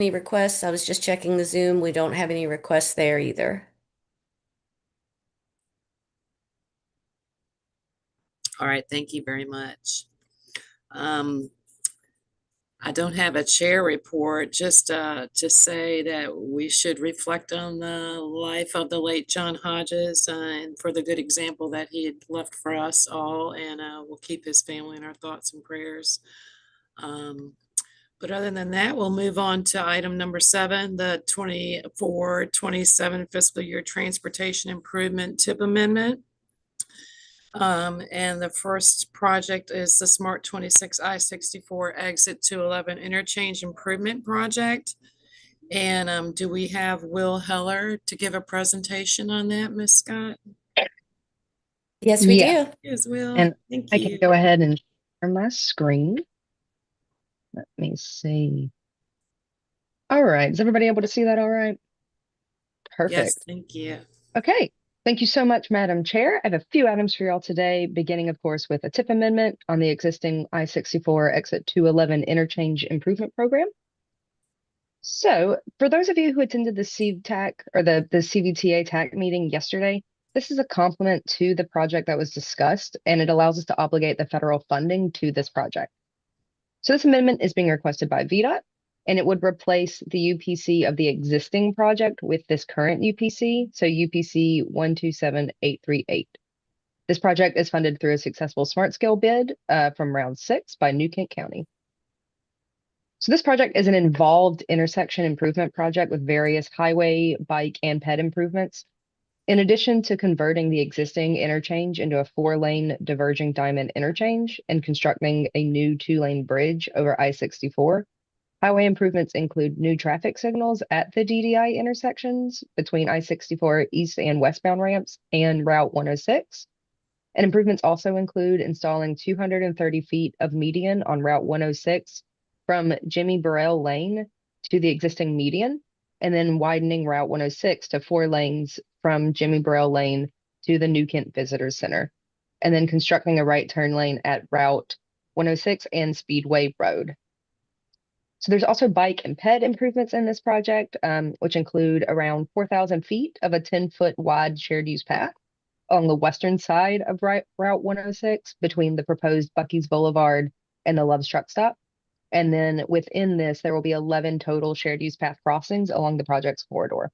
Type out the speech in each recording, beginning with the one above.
Any requests? I was just checking the Zoom. We don't have any requests there either. All right, thank you very much. I don't have a chair report, just to say that we should reflect on the life of the late John Hodges and for the good example that he had left for us all, and we'll keep his family in our thoughts and prayers. But other than that, we'll move on to item number 7, the 24-27 fiscal year transportation improvement tip amendment. And the first project is the Smart 26 I-64 exit 211 interchange improvement project. And do we have Will Heller to give a presentation on that, Ms. Scott? Yes, we do. Yes, Will. And Thank I you. can go ahead and share my screen. Let me see. All right. Is everybody able to see that all right? Perfect. Yes, thank you. Okay. Thank you so much, Madam Chair. I have a few items for y'all today, beginning, of course, with a tip amendment on the existing I-64 exit 211 interchange improvement program. So for those of you who attended the CVTAC or the CVTA TAC meeting yesterday, this is a complement to the project that was discussed, and it allows us to obligate the federal funding to this project. So this amendment is being requested by VDOT, and it would replace the UPC of the existing project with this current UPC, so UPC 127838. This project is funded through a successful smart scale bid from round 6 by New Kent County. So this project is an involved intersection improvement project with various highway, bike, and ped improvements. In addition to converting the existing interchange into a 4-lane diverging diamond interchange and constructing a new 2-lane bridge over I-64, highway improvements include new traffic signals at the DDI intersections between I-64 east and westbound ramps and Route 106. And improvements also include installing 230 feet of median on Route 106 from Jimmy Burrell Lane to the existing median, and then widening Route 106 to 4 lanes from Jimmy Burrell Lane to the New Kent Visitor Center, and then constructing a right turn lane at Route 106 and Speedway Road. So there's also bike and ped improvements in this project, which include around 4,000 feet of a 10-foot wide shared use path on the western side of Route 106 between the proposed Bucky's Boulevard and the Love's Truck Stop. And then within this, there will be 11 total shared use path crossings along the project's corridor.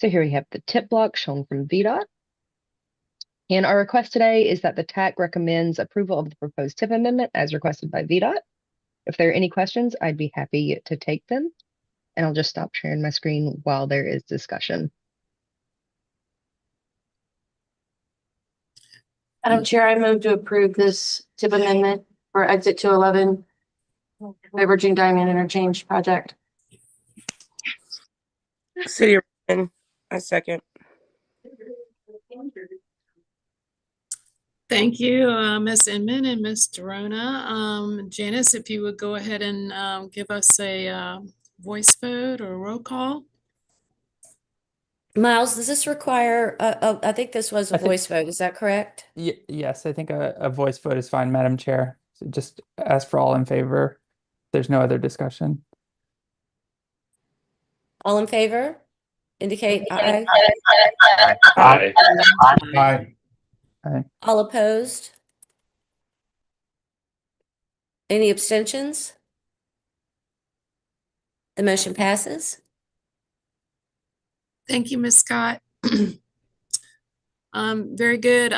So here we have the tip block shown from VDOT. And our request today is that the TAC recommends approval of the proposed tip amendment as requested by VDOT. If there are any questions, I'd be happy to take them. And I'll just stop sharing my screen while there is discussion. Madam Chair, I move to approve this tip amendment for exit 211 diverging diamond interchange project. City of Richmond, I second. Thank you, Ms. Inman and Ms. Dorona. Janice, if you would go ahead and give us a voice vote or roll call. Miles, does this require, I think this was a voice vote, is that correct? Yes, I think a voice vote is fine, Madam Chair. So just ask for all in favor. There's no other discussion. All in favor? Indicate aye. Aye. Aye. Aye. All opposed? Any abstentions? The motion passes. Thank you, Ms. Scott. Very good.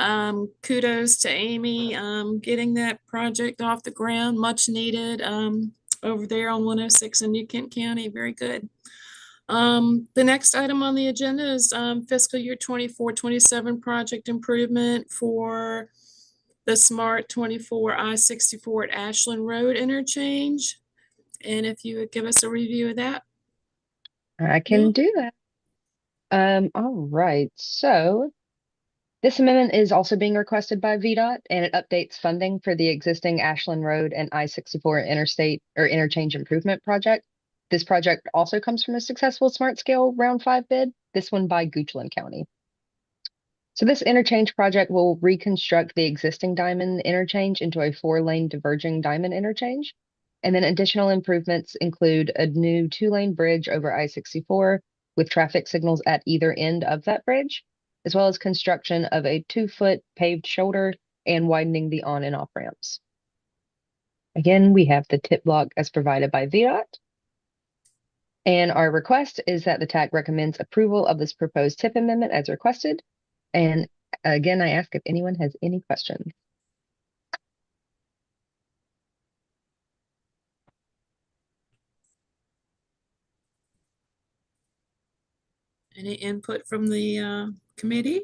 Kudos to Amy getting that project off the ground, much needed over there on 106 in New Kent County. Very good. The next item on the agenda is fiscal year 24-27 project improvement for the Smart 24 I-64 at Ashland Road interchange. And if you would give us a review of that. I can do that. All right. So this amendment is also being requested by VDOT, and it updates funding for the existing Ashland Road and I-64 interstate or interchange improvement project. This project also comes from a successful smart scale round 5 bid, this one by Goochland County. So this interchange project will reconstruct the existing diamond interchange into a 4-lane diverging diamond interchange. And then additional improvements include a new 2-lane bridge over I-64 with traffic signals at either end of that bridge, as well as construction of a 2-foot paved shoulder and widening the on and off ramps. Again, we have the tip block as provided by VDOT. And our request is that the TAC recommends approval of this proposed tip amendment as requested. And again, I ask if anyone has any questions. Any input from the committee?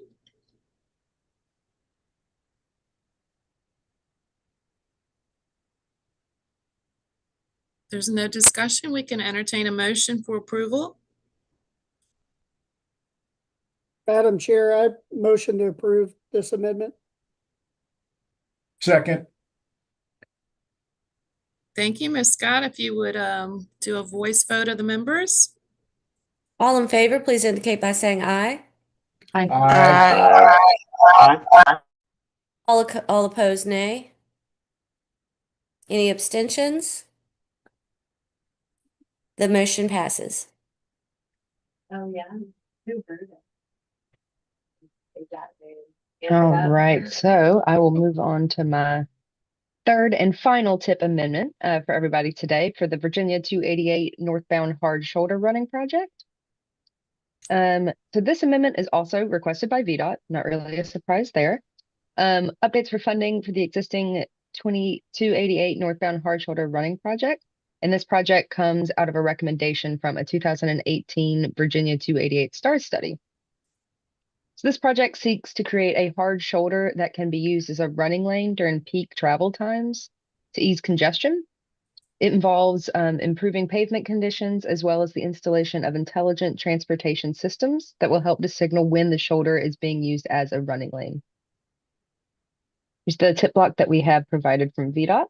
There's no discussion. We can entertain a motion for approval. Madam Chair, I motion to approve this amendment. Second. Thank you, Ms. Scott. If you would do a voice vote of the members. All in favor, please indicate by saying aye. Aye. All opposed, nay. Any abstentions? The motion passes. Oh, yeah. All right, so I will move on to my third and final tip amendment for everybody today for the Virginia 288 northbound hard shoulder running project. So this amendment is also requested by VDOT, not really a surprise there. Updates for funding for the existing 288 northbound hard shoulder running project. And this project comes out of a recommendation from a 2018 Virginia 288 STAR study. So this project seeks to create a hard shoulder that can be used as a running lane during peak travel times to ease congestion. It involves improving pavement conditions as well as the installation of intelligent transportation systems that will help to signal when the shoulder is being used as a running lane. Here's the tip block that we have provided from VDOT.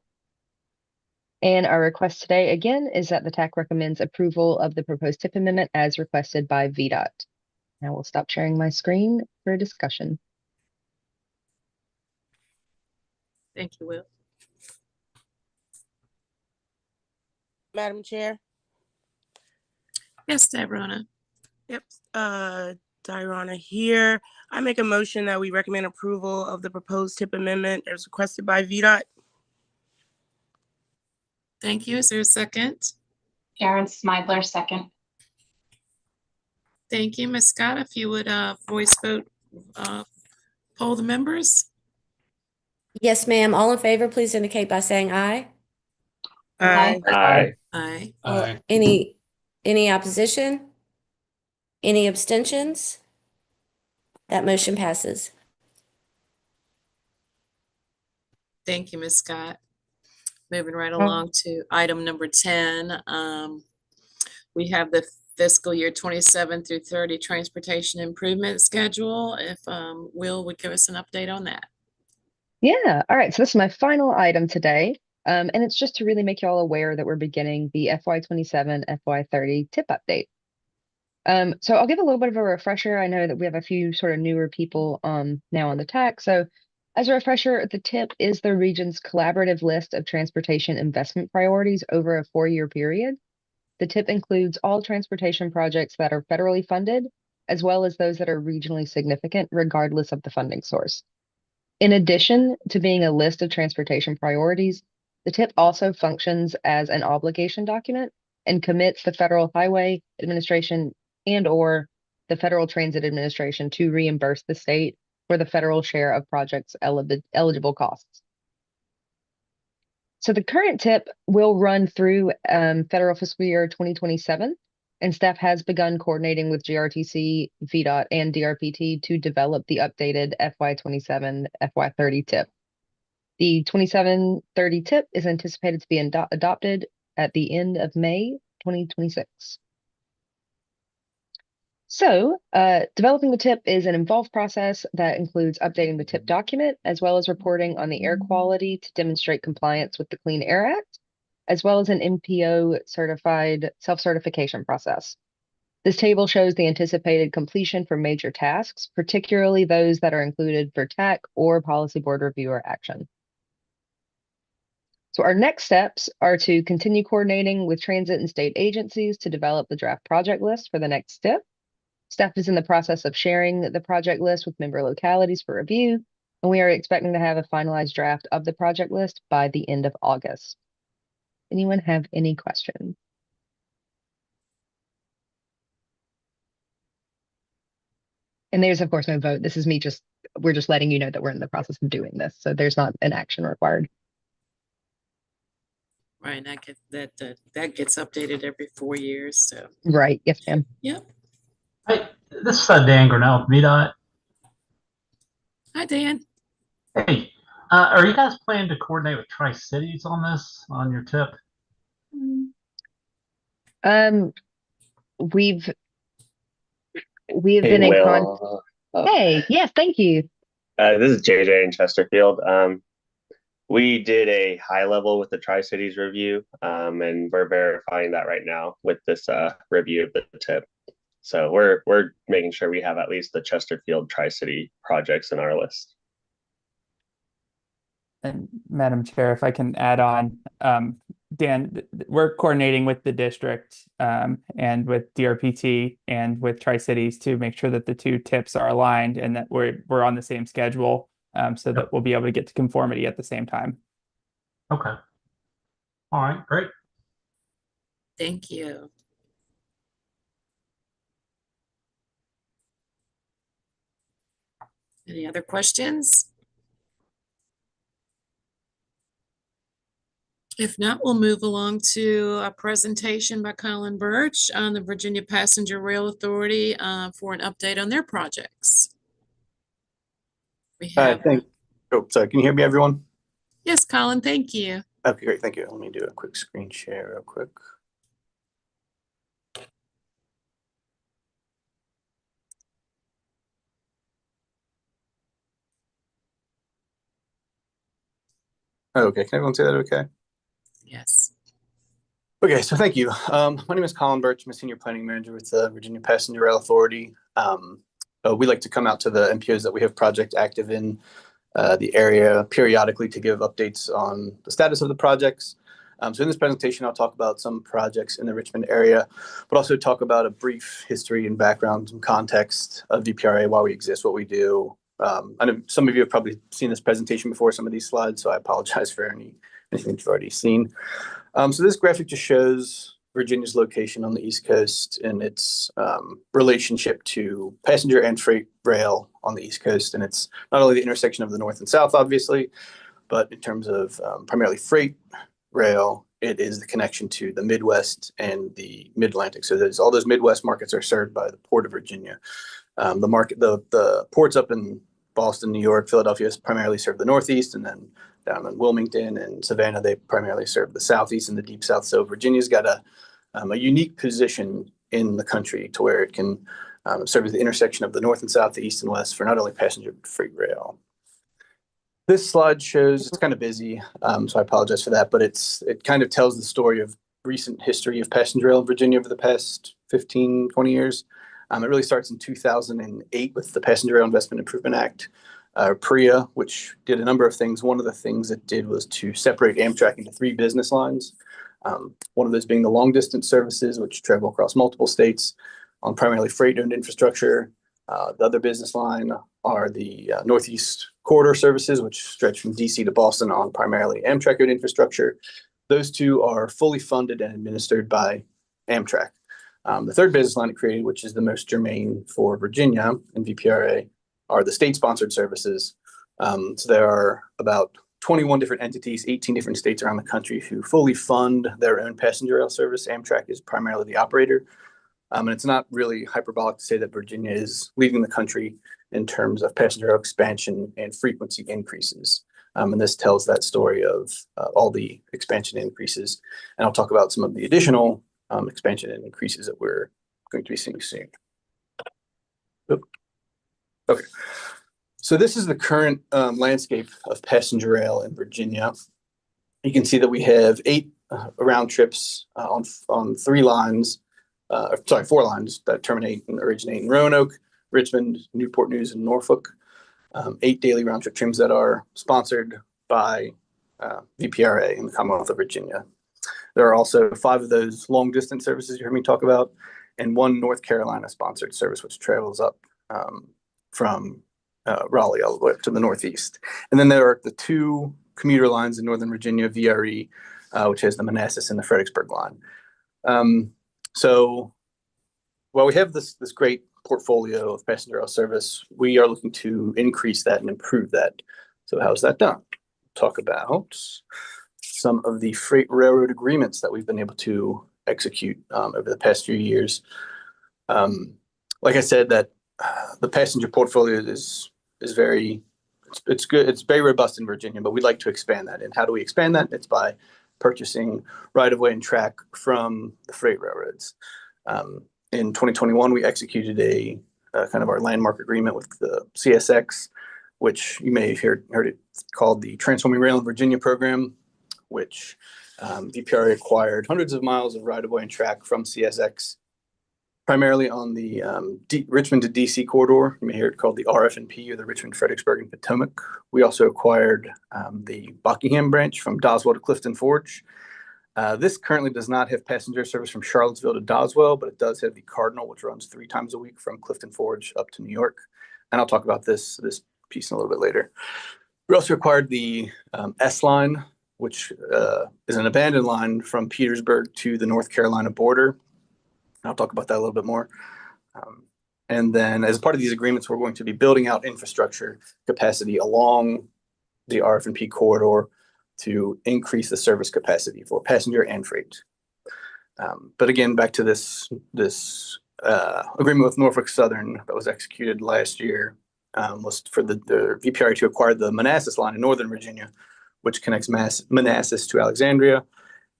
And our request today, again, is that the TAC recommends approval of the proposed tip amendment as requested by VDOT. Now we'll stop sharing my screen for a discussion. Thank you, Will. Madam Chair. Yes, Deborah. Yep. Diana here. I make a motion that we recommend approval of the proposed tip amendment as requested by VDOT. Thank you. Is there a second? Karen Smidler, second. Thank you, Ms. Scott. If you would voice vote, poll the members. Yes, ma'am. All in favor, please indicate by saying aye. Aye. Aye. Aye. Any opposition? Any abstentions? That motion passes. Thank you, Ms. Scott. Moving right along to item number 10. We have the fiscal year 27 through 30 transportation improvement schedule. If Will would give us an update on that. Yeah, all right, so this is my final item today. And it's just to really make you all aware that we're beginning the FY27, FY30 tip update. So I'll give a little bit of a refresher. I know that we have a few sort of newer people now on the TAC. So as a refresher, the TIP is the region's collaborative list of transportation investment priorities over a 4-year period. The TIP includes all transportation projects that are federally funded, as well as those that are regionally significant, regardless of the funding source. In addition to being a list of transportation priorities, the TIP also functions as an obligation document and commits the Federal Highway Administration and/or the Federal Transit Administration to reimburse the state for the federal share of projects' eligible costs. So the current TIP will run through federal fiscal year 2027, and staff has begun coordinating with GRTC, VDOT, and DRPT to develop the updated FY27, FY30 TIP. The 2730 TIP is anticipated to be adopted at the end of May 2026. So developing the TIP is an involved process that includes updating the TIP document, as well as reporting on the air quality to demonstrate compliance with the Clean Air Act, as well as an MPO certified self-certification process. This table shows the anticipated completion for major tasks, particularly those that are included for TAC or policy board review or action. So our next steps are to continue coordinating with transit and state agencies to develop the draft project list for the next step. Staff is in the process of sharing the project list with member localities for review, and we are expecting to have a finalized draft of the project list by the end of August. Anyone have any questions? And there's, of course, no vote. This is we're just letting you know that we're in the process of doing this. So there's not an action required. Right, that gets updated every 4 years, so, Right. Yes, ma'am. yep. Hey, this is Dan Grinnell with VDOT. Hi, Dan. Hey, are you guys planning to coordinate with Tri-Cities on this, on your tip? We've Hey, been in contact. Will. Hey, yes, thank you. This is JJ in Chesterfield. We did a high level with the Tri-Cities review, and we're verifying that right now with this review of the tip. So we're making sure we have at least the Chesterfield Tri-City projects in our list. And Madam Chair, if I can add on, Dan, we're coordinating with the district and with DRPT and with Tri-Cities to make sure that the two tips are aligned and that we're on the same schedule, so that we'll be able to get to conformity at the same time. Okay. All right, great. Thank you. Any other questions? If not, we'll move along to a presentation by Colin Birch on the Virginia Passenger Rail Authority for an update on their projects. We have. Sorry, can you hear me, everyone? Yes, Colin, thank you. Okay, great, thank you. Let me do a quick screen share real quick. Okay, can everyone see that okay? Yes. Okay, so thank you. My name is Colin Birch. I'm a senior planning manager with the Virginia Passenger Rail Authority. We like to come out to the MPOs that we have project active in the area periodically to give updates on the status of the projects. So in this presentation, I'll talk about some projects in the Richmond area, but also talk about a brief history and background and context of VPRA, why we exist, what we do. I know some of you have probably seen this presentation before, some of these slides, so I apologize for anything you've already seen. So this graphic just shows Virginia's location on the East Coast and its relationship to passenger and freight rail on the East Coast. And it's not only the intersection of the North and South, obviously, but in terms of primarily freight rail, it is the connection to the Midwest and the Mid-Atlantic. So there's all those Midwest markets are served by the Port of Virginia. The ports up in Boston, New York, Philadelphia primarily serve the Northeast, and then down in Wilmington and Savannah, they primarily serve the Southeast and the Deep South. So Virginia's got a unique position in the country to where it can serve as the intersection of the North and South, the East and West for not only passenger but freight rail. This slide shows, it's kind of busy, so I apologize for that, but it kind of tells the story of recent history of passenger rail in Virginia over the past 15, 20 years. It really starts in 2008 with the Passenger Rail Investment Improvement Act, PRIA, which did a number of things. One of the things it did was to separate Amtrak into 3 business lines. One of those being the long distance services, which travel across multiple states on primarily freight-owned infrastructure. The other business line are the Northeast Corridor services, which stretch from DC to Boston on primarily Amtrak-owned infrastructure. Those two are fully funded and administered by Amtrak. The third business line it created, which is the most germane for Virginia and VPRA, are the state-sponsored services. So there are about 21 different entities, 18 different states around the country who fully fund their own passenger rail service. Amtrak is primarily the operator. And it's not really hyperbolic to say that Virginia is leading the country in terms of passenger rail expansion and frequency increases. And this tells that story of all the expansion increases. And I'll talk about some of the additional expansion and increases that we're going to be seeing soon. Okay. So this is the current landscape of passenger rail in Virginia. You can see that we have 8 round trips on 4 lines that terminate and originate in Roanoke, Richmond, Newport News, and Norfolk. 8 daily round trip trims that are sponsored by VPRA in the Commonwealth of Virginia. There are also 5 of those long distance services you heard me talk about, and 1 North Carolina sponsored service, which travels up from Raleigh all the way up to the Northeast. And then there are the 2 commuter lines in Northern Virginia, VRE, which has the Manassas and the Fredericksburg line. So while we have this great portfolio of passenger rail service, we are looking to increase that and improve that. So how's that done? Talk about some of the freight railroad agreements that we've been able to execute over the past few years. Like I said, that the passenger portfolio is very, it's good. It's very robust in Virginia, but we'd like to expand that. And how do we expand that? It's by purchasing right-of-way and track from the freight railroads. In 2021, we executed a kind of our landmark agreement with the CSX, which you may have heard it called the Transforming Rail in Virginia program, which VPRA acquired hundreds of miles of right-of-way and track from CSX, primarily on the Richmond to DC corridor. You may hear it called the RFNP, or the Richmond, Fredericksburg, and Potomac. We also acquired the Buckingham branch from Doswell to Clifton Forge. This currently does not have passenger service from Charlottesville to Doswell, but it does have the Cardinal, which runs 3 times a week from Clifton Forge up to New York. And I'll talk about this piece in a little bit later. We also acquired the S line, which is an abandoned line from Petersburg to the North Carolina border. I'll talk about that a little bit more. And then as part of these agreements, we're going to be building out infrastructure capacity along the RF&P corridor to increase the service capacity for passenger and freight. But again, back to this agreement with Norfolk Southern that was executed last year, was for the VPRA to acquire the Manassas line in Northern Virginia, which connects Manassas to Alexandria.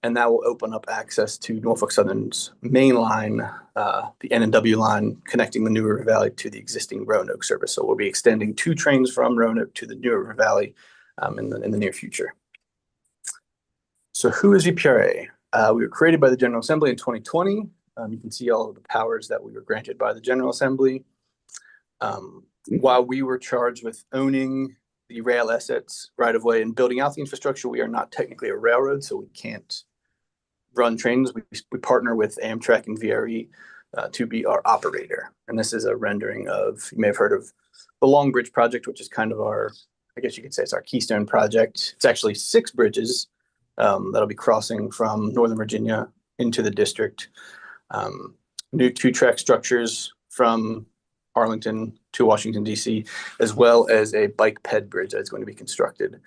And that will open up access to Norfolk Southern's main line, the N&W line, connecting the New River Valley to the existing Roanoke service. So we'll be extending 2 trains from Roanoke to the New River Valley in the near future. So who is VPRA? We were created by the General Assembly in 2020. You can see all of the powers that we were granted by the General Assembly. While we were charged with owning the rail assets right of way and building out the infrastructure, we are not technically a railroad, so we can't run trains. We partner with Amtrak and VRE to be our operator. And this is a rendering of, you may have heard of the Long Bridge project, which is kind of our, I guess you could say it's our keystone project. It's actually 6 bridges that'll be crossing from Northern Virginia into the district. New 2-track structures from Arlington to Washington, D.C., as well as a bike ped bridge that's going to be constructed.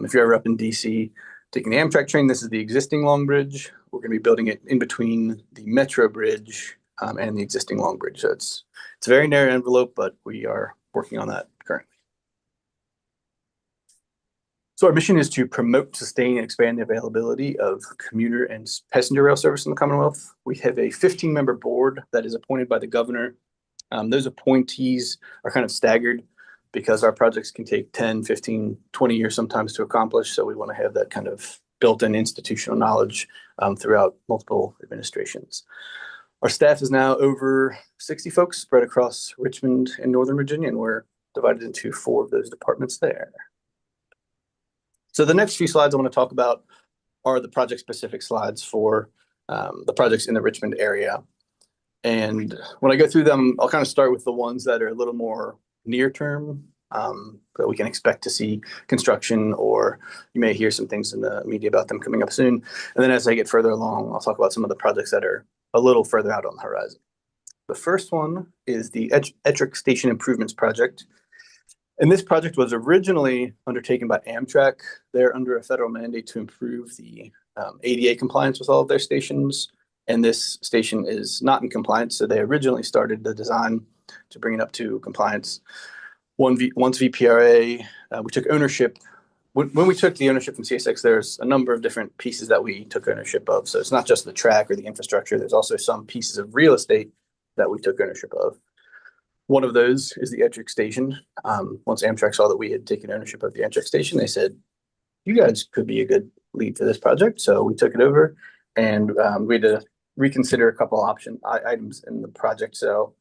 If you're ever up in D.C. taking the Amtrak train, this is the existing Long Bridge. We're going to be building it in between the Metro Bridge and the existing Long Bridge. So it's a very narrow envelope, but we are working on that currently. So our mission is to promote, sustain, and expand the availability of commuter and passenger rail service in the Commonwealth. We have a 15-member board that is appointed by the governor. Those appointees are kind of staggered because our projects can take 10, 15, 20 years sometimes to accomplish. So we want to have that kind of built-in institutional knowledge throughout multiple administrations. Our staff is now over 60 folks spread across Richmond and Northern Virginia, and we're divided into 4 of those departments there. So the next few slides I want to talk about are the project-specific slides for the projects in the Richmond area. And when I go through them, I'll kind of start with the ones that are a little more near term, that we can expect to see construction, or you may hear some things in the media about them coming up soon. And then as I get further along, I'll talk about some of the projects that are a little further out on the horizon. The first one is the Ettrick Station Improvements Project. And this project was originally undertaken by Amtrak. They're under a federal mandate to improve the ADA compliance with all of their stations. And this station is not in compliance. So they originally started the design to bring it up to compliance. Once VPRA, we took ownership. When we took the ownership from CSX, there's a number of different pieces that we took ownership of. So it's not just the track or the infrastructure. There's also some pieces of real estate that we took ownership of. One of those is the Ettrick Station. Once Amtrak saw that we had taken ownership of the Ettrick Station, they said, you guys could be a good lead for this project. So we took it over, and we had to reconsider a couple items in the project. So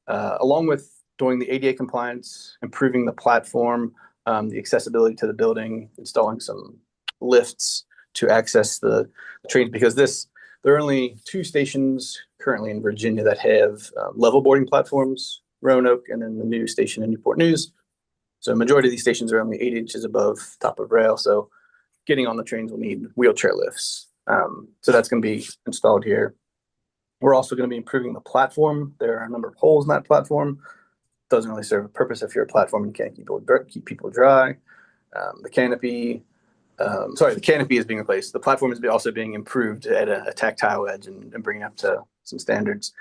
along with doing the ADA compliance, improving the platform, the accessibility to the building, installing some lifts to access the trains, because there are only 2 stations currently in Virginia that have level boarding platforms, Roanoke and then the new station in Newport News. So a majority of these stations are only 8 inches above top of rail. So getting on the trains will need wheelchair lifts. So that's going to be installed here. We're also going to be improving the platform. There are a number of holes in that platform. Doesn't really serve a purpose if you're a platform and can't keep people dry. The canopy is being replaced. The platform is also being improved at a tactile edge and bringing up to some standards.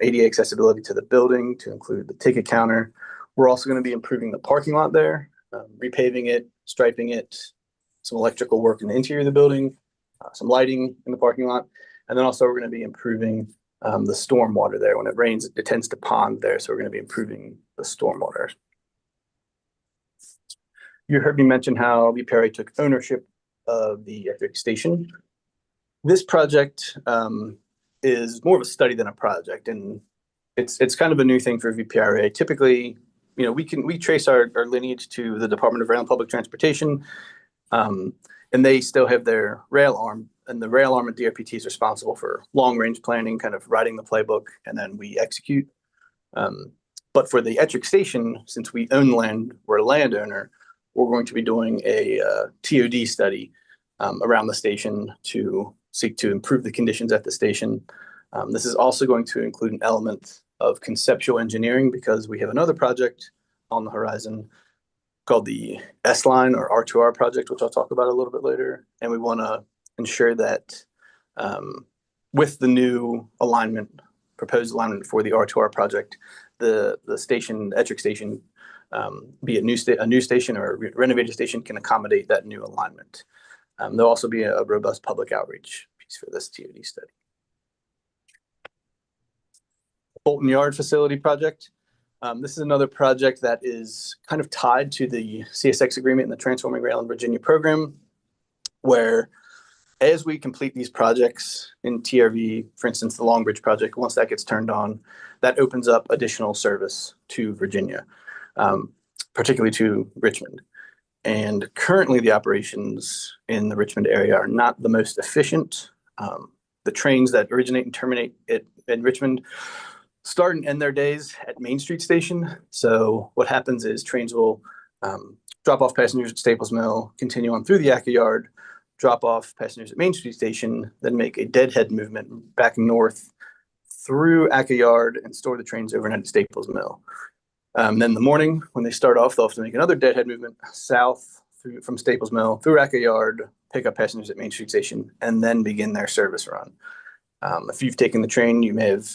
ADA accessibility to the building to include the ticket counter. We're also going to be improving the parking lot there, repaving it, striping it, some electrical work in the interior of the building, some lighting in the parking lot. And then also we're going to be improving the storm water there. When it rains, it tends to pond there. So we're going to be improving the storm water. You heard me mention how VPRA took ownership of the Ettrick Station. This project is more of a study than a project, and it's kind of a new thing for VPRA. Typically, we trace our lineage to the Department of Rail and Public Transportation, and they still have their rail arm, and the rail arm at DRPT is responsible for long range planning, kind of writing the playbook, and then we execute. But for the Ettrick Station, since we own land, we're a landowner, we're going to be doing a TOD study around the station to seek to improve the conditions at the station. This is also going to include an element of conceptual engineering, because we have another project on the horizon called the S-Line or R2R project, which I'll talk about a little bit later. And we want to ensure that with the new proposed alignment for the R2R project, the station, Ettrick Station, be it a new station or a renovated station, can accommodate that new alignment. There'll also be a robust public outreach piece for this TOD study. Bolton Yard facility project. This is another project that is kind of tied to the CSX agreement and the Transforming Rail in Virginia program, where as we complete these projects in TRV, for instance, the Long Bridge project, once that gets turned on, that opens up additional service to Virginia, particularly to Richmond. And currently the operations in the Richmond area are not the most efficient. The trains that originate and terminate in Richmond start and end their days at Main Street Station. So what happens is trains will drop off passengers at Staples Mill, continue on through the Acca Yard, drop off passengers at Main Street Station, then make a deadhead movement back north through Acca Yard and store the trains overnight at Staples Mill. Then in the morning, when they start off, they'll have to make another deadhead movement south from Staples Mill through Acca Yard, pick up passengers at Main Street Station, and then begin their service run. If you've taken the train, you may have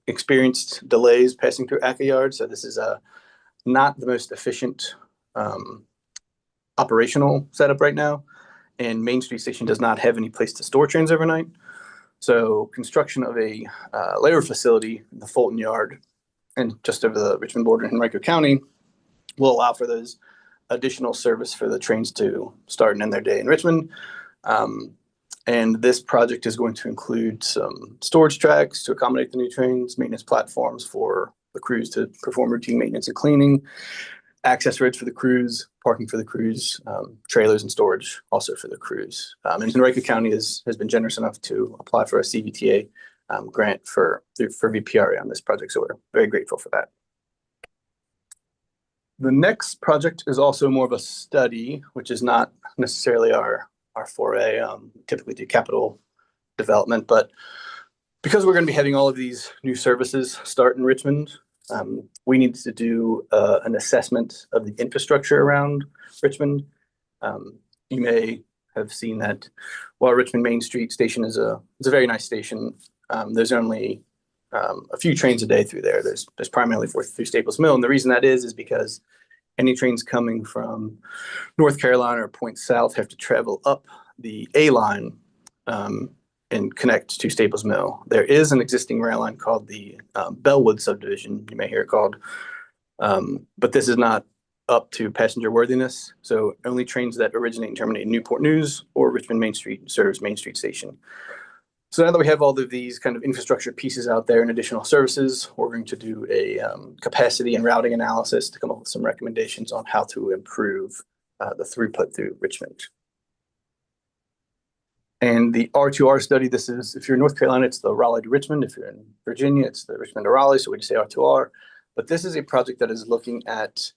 experienced delays passing through Acca Yard. So this is not the most efficient operational setup right now. And Main Street Station does not have any place to store trains overnight. So construction of a layover facility in the Fulton Yard and just over the Richmond border in Henrico County will allow for those additional service for the trains to start and end their day in Richmond. And this project is going to include some storage tracks to accommodate the new trains, maintenance platforms for the crews to perform routine maintenance and cleaning, access roads for the crews, parking for the crews, trailers and storage also for the crews. And Henrico County has been generous enough to apply for a CVTA grant for VPRA on this project. So we're very grateful for that. The next project is also more of a study, which is not necessarily our foray. Typically do capital development, but because we're going to be having all of these new services start in Richmond, we need to do an assessment of the infrastructure around Richmond. You may have seen that while Richmond Main Street Station is a very nice station, there's only a few trains a day through there. There's primarily through Staples Mill, and the reason that is because any trains coming from North Carolina or Point South have to travel up the A line and connect to Staples Mill. There is an existing rail line called the Bellwood subdivision, you may hear it called, but this is not up to passenger worthiness. So only trains that originate and terminate in Newport News or Richmond Main Street serves Main Street Station. So now that we have all of these kind of infrastructure pieces out there and additional services, we're going to do a capacity and routing analysis to come up with some recommendations on how to improve the throughput through Richmond. And the R2R study, this is, if you're in North Carolina, it's the Raleigh to Richmond. If you're in Virginia, it's the Richmond to Raleigh. So we just say R2R. But this is a project that is looking at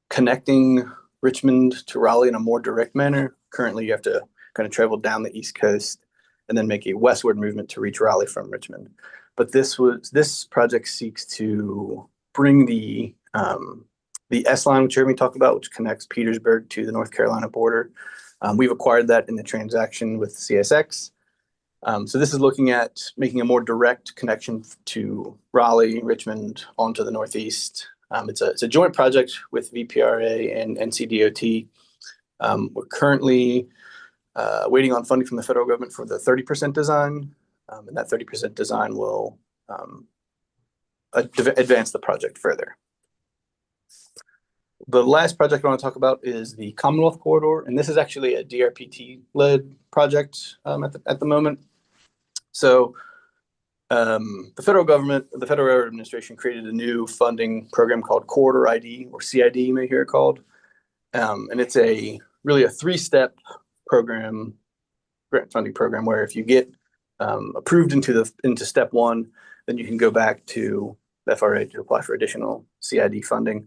connecting Richmond to Raleigh in a more direct manner. Currently, you have to kind of travel down the East Coast and then make a westward movement to reach Raleigh from Richmond. But this project seeks to bring the S line, which Jeremy talked about, which connects Petersburg to the North Carolina border. We've acquired that in the transaction with CSX. So this is looking at making a more direct connection to Raleigh, Richmond, onto the Northeast. It's a joint project with VPRA and NCDOT. We're currently waiting on funding from the federal government for the 30% design, and that 30% design will advance the project further. The last project I want to talk about is the Commonwealth Corridor, and this is actually a DRPT-led project at the moment. So the federal government, the Federal Railroad Administration created a new funding program called Corridor ID, or CID, you may hear it called. And it's really a three-step program, grant funding program, where if you get approved into step one, then you can go back to the FRA to apply for additional CID funding.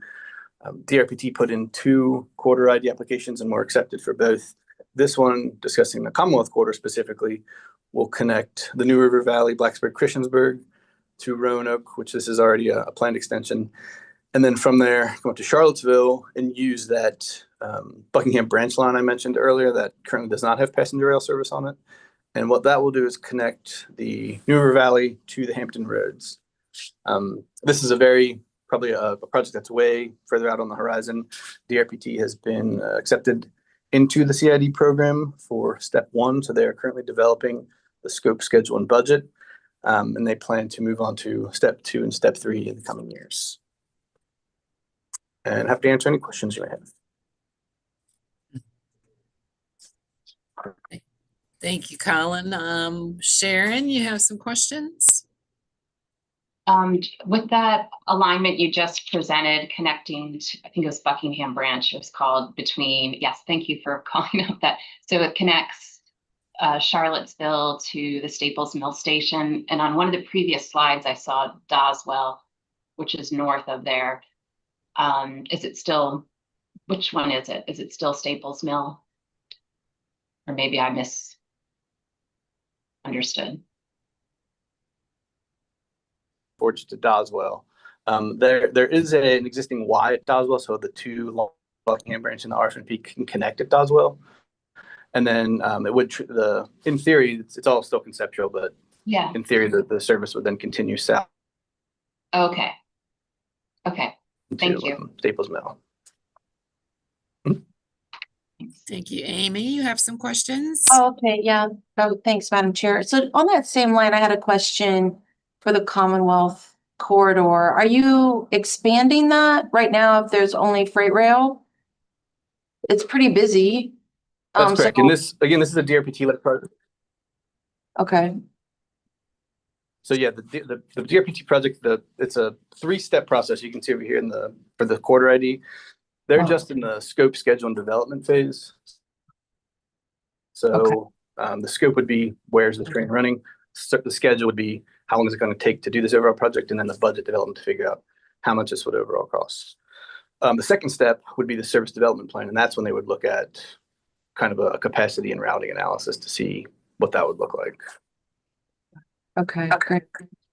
DRPT put in 2 Corridor ID applications and were accepted for both. This one, discussing the Commonwealth Corridor specifically, will connect the New River Valley, Blacksburg, Christiansburg to Roanoke, which this is already a planned extension. And then from there, go to Charlottesville and use that Buckingham branch line I mentioned earlier that currently does not have passenger rail service on it. And what that will do is connect the New River Valley to the Hampton Roads. This is probably a project that's way further out on the horizon. DRPT has been accepted into the CID program for step 1. So they are currently developing the scope, schedule, and budget. And they plan to move on to step 2 and step 3 in the coming years. And happy to answer any questions you may have. Thank you, Colin. Sharon, you have some questions? With that alignment you just presented, connecting to, I think it was Buckingham Branch, it was called between, yes, thank you for calling out that. So it connects Charlottesville to the Staples Mill Station. And on one of the previous slides, I saw Doswell, which is north of there. Is it still, which one is it? Is it still Staples Mill? Or maybe I misunderstood. Forged to Doswell. There is an existing Y at Doswell, so the 2 Buckingham Branch and the RFP can connect at Doswell. And then it would, in theory, it's all still conceptual, but yeah, in theory, the service would then continue south. Okay. Okay. Thank you. Staples Mill. Thank you, Amy. You have some questions? Okay, yeah. Oh, thanks, Madam Chair. So on that same line, I had a question for the Commonwealth Corridor. Are you expanding that right now if there's only freight rail? It's pretty busy. That's correct. And this is a DRPT-led project. Okay. So yeah, the DRPT project, it's a 3-step process. You can see over here for the Corridor ID. They're just in the scope, schedule, and development phase. So the scope would be, where's the train running? The schedule would be, how long is it going to take to do this overall project? And then the budget development to figure out how much this would overall cost. The second step would be the service development plan. And that's when they would look at kind of a capacity and routing analysis to see what that would look like. Okay, great.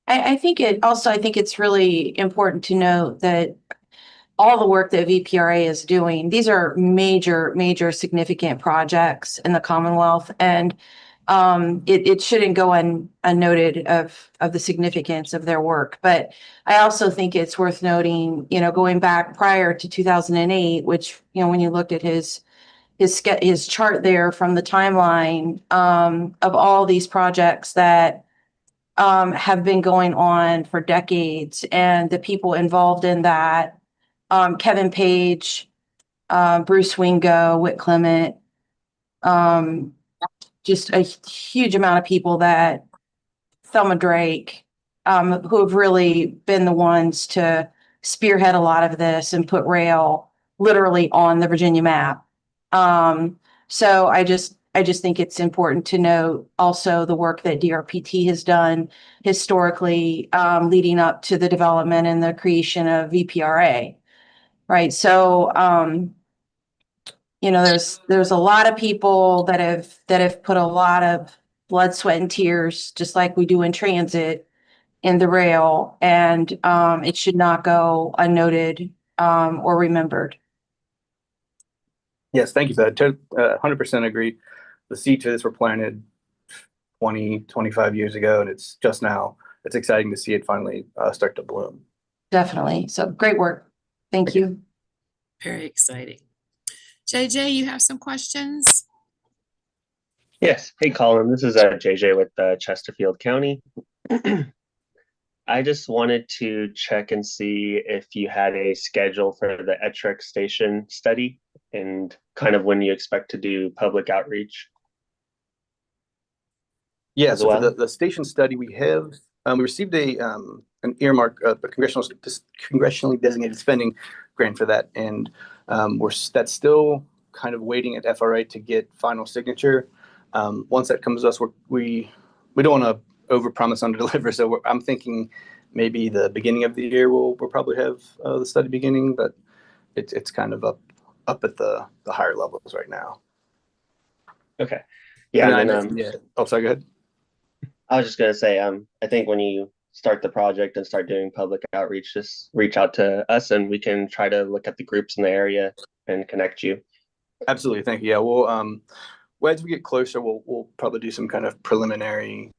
I think it's really important to note that all the work that VPRA is doing, these are major significant projects in the Commonwealth, and it shouldn't go unnoted of the significance of their work. But I also think it's worth noting, going back prior to 2008, which, when you looked at his chart there from the timeline of all these projects that have been going on for decades, and the people involved in that, Kevin Page, Bruce Wingo, Whit Clement, just a huge amount of people that Thelma Drake, who have really been the ones to spearhead a lot of this and put rail literally on the Virginia map. So I just think it's important to note also the work that DRPT has done historically, leading up to the development and the creation of VPRA. Right. So, there's a lot of people that have put a lot of blood, sweat, and tears, just like we do in transit, in the rail, and it should not go unnoted or remembered. Yes, thank you for that. 100% agree. The seeds for this were planted 20, 25 years ago, and it's just now. It's exciting to see it finally start to bloom. Definitely. So great work. Thank you. Very exciting. JJ, you have some questions? Yes. Hey, Colin. This is JJ with Chesterfield County. I just wanted to check and see if you had a schedule for the Ettrick Station study and kind of when you expect to do public outreach. Yeah, as so well. for the station study, we received an earmark, a congressionally designated spending grant for that, and that's still kind of waiting at FRA to get final signature. Once that comes to us, we don't want to overpromise, underdeliver. So I'm thinking maybe the beginning of the year we'll probably have the study beginning, but it's kind of up at the higher levels right now. Okay. Yeah. And then, yeah. Oh, sorry, go ahead. I was just gonna say, I think when you start the project and start doing public outreach, just reach out to us and we can try to look at the groups in the area and connect you. Absolutely, thank you. Yeah, well, as we get closer, we'll probably do some kind of preliminary,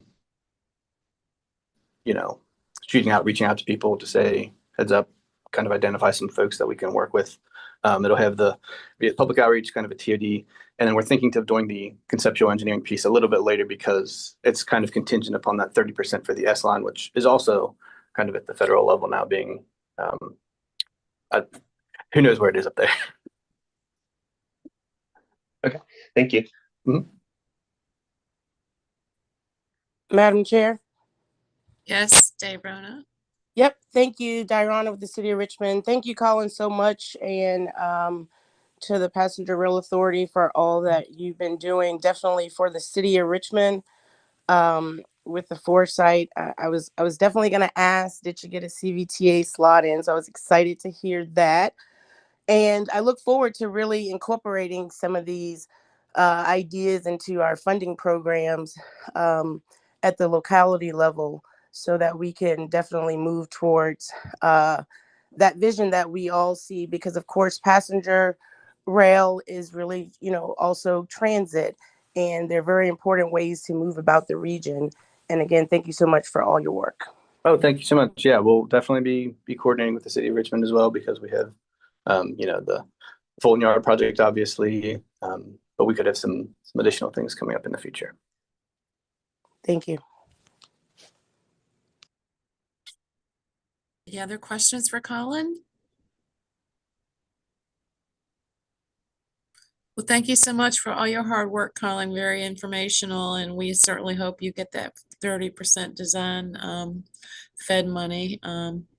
reaching out to people to say heads up, kind of identify some folks that we can work with. It'll have be a public outreach, kind of a TOD, and then we're thinking of doing the conceptual engineering piece a little bit later because it's kind of contingent upon that 30% for the S line, which is also kind of at the federal level now being, who knows where it is up there. Okay, thank you. Mm-hmm. Madam Chair. Yes, Dayrona. Yep. Thank you, Diana with the City of Richmond. Thank you, Colin, so much. And to the Passenger Rail Authority for all that you've been doing. Definitely for the City of Richmond, with the foresight. I was definitely going to ask, did you get a CVTA slot in? So I was excited to hear that. And I look forward to really incorporating some of these ideas into our funding programs at the locality level so that we can definitely move towards that vision that we all see, because of course, passenger rail is really, also transit, and they're very important ways to move about the region. And again, thank you so much for all your work. Oh, thank you so much. Yeah, we'll definitely be coordinating with the City of Richmond as well, because we have, the Fulton Yard project, obviously, but we could have some additional things coming up in the future. Thank you. Any other questions for Colin? Well, thank you so much for all your hard work, Colin. Very informational, and we certainly hope you get that 30% design Fed money.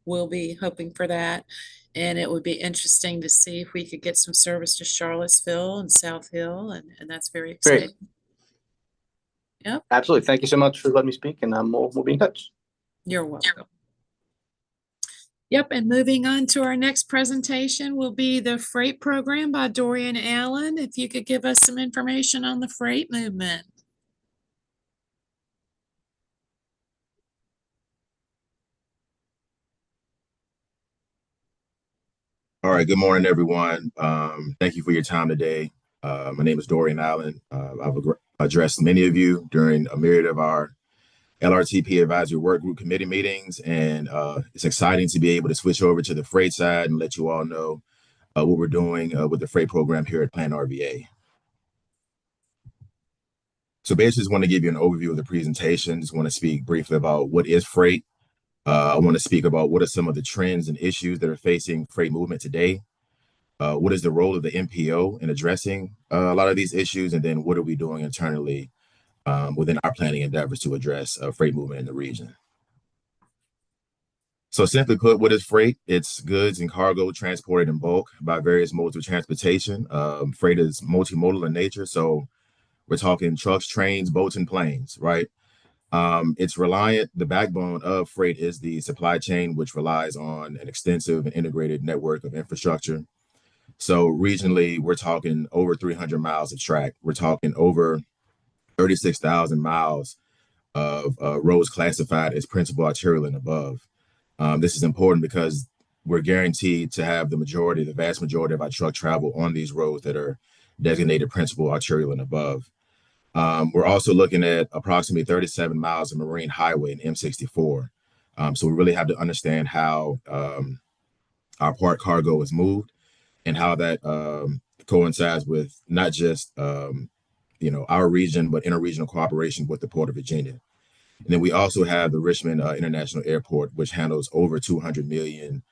We'll be hoping for that, and it would be interesting to see if we could get some service to Charlottesville and South Hill, and that's very exciting. Great. Yep. Absolutely. Thank you so much for letting me speak, and we'll be in touch. You're welcome. Yep, and moving on to our next presentation will be the freight program by Dorian Allen. If you could give us some information on the freight movement. All right, good morning, everyone. Thank you for your time today. My name is Dorian Allen. I've addressed many of you during a myriad of our LRTP Advisory Work Group Committee meetings, and it's exciting to be able to switch over to the freight side and let you all know what we're doing with the freight program here at Plan RVA. So basically, just want to give you an overview of the presentation. Just want to speak briefly about what is freight. I want to speak about what are some of the trends and issues that are facing freight movement today. What is the role of the MPO in addressing a lot of these issues? And then what are we doing internally within our planning endeavors to address freight movement in the region? So simply put, what is freight? It's goods and cargo transported in bulk by various modes of transportation. Freight is multimodal in nature. So We're talking trucks, trains, boats, and planes, right? It's reliant, the backbone of freight is the supply chain, which relies on an extensive and integrated network of infrastructure. So regionally, we're talking over 300 miles of track. We're talking over 36,000 miles of roads classified as principal arterial and above. This is important because we're guaranteed to have the vast majority of our truck travel on these roads that are designated principal arterial and above. We're also looking at approximately 37 miles of marine highway in M64. So we really have to understand how our part cargo is moved and how that coincides with not just our region, but interregional cooperation with the Port of Virginia. And then we also have the Richmond International Airport, which handles over 200 million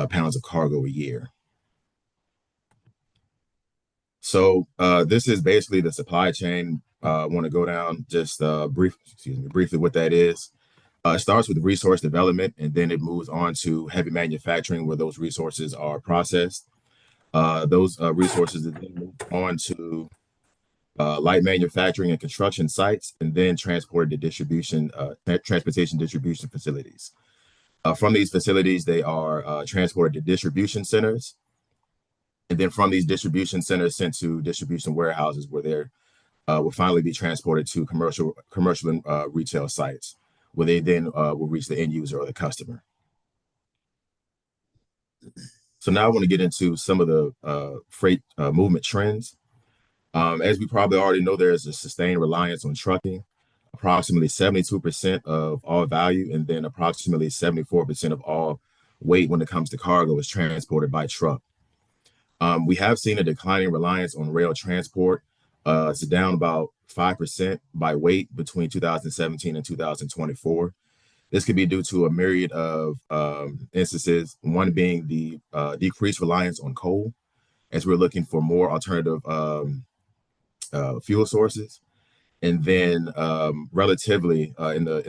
pounds of cargo a year. So this is basically the supply chain. I want to go down just briefly what that is. It starts with resource development, and then it moves on to heavy manufacturing, where those resources are processed. Those resources then move on to light manufacturing and construction sites, and then transported to transportation distribution facilities. From these facilities, they are transported to distribution centers, and then from these distribution centers sent to distribution warehouses, where they're will finally be transported to commercial and retail sites, where they then will reach the end user or the customer. So now I want to get into some of the freight movement trends. As we probably already know, there is a sustained reliance on trucking. Approximately 72% of all value, and then approximately 74% of all weight when it comes to cargo is transported by truck. We have seen a declining reliance on rail transport. It's down about 5% by weight between 2017 and 2024. This could be due to a myriad of instances, one being the decreased reliance on coal, as we're looking for more alternative fuel sources. And then relatively on the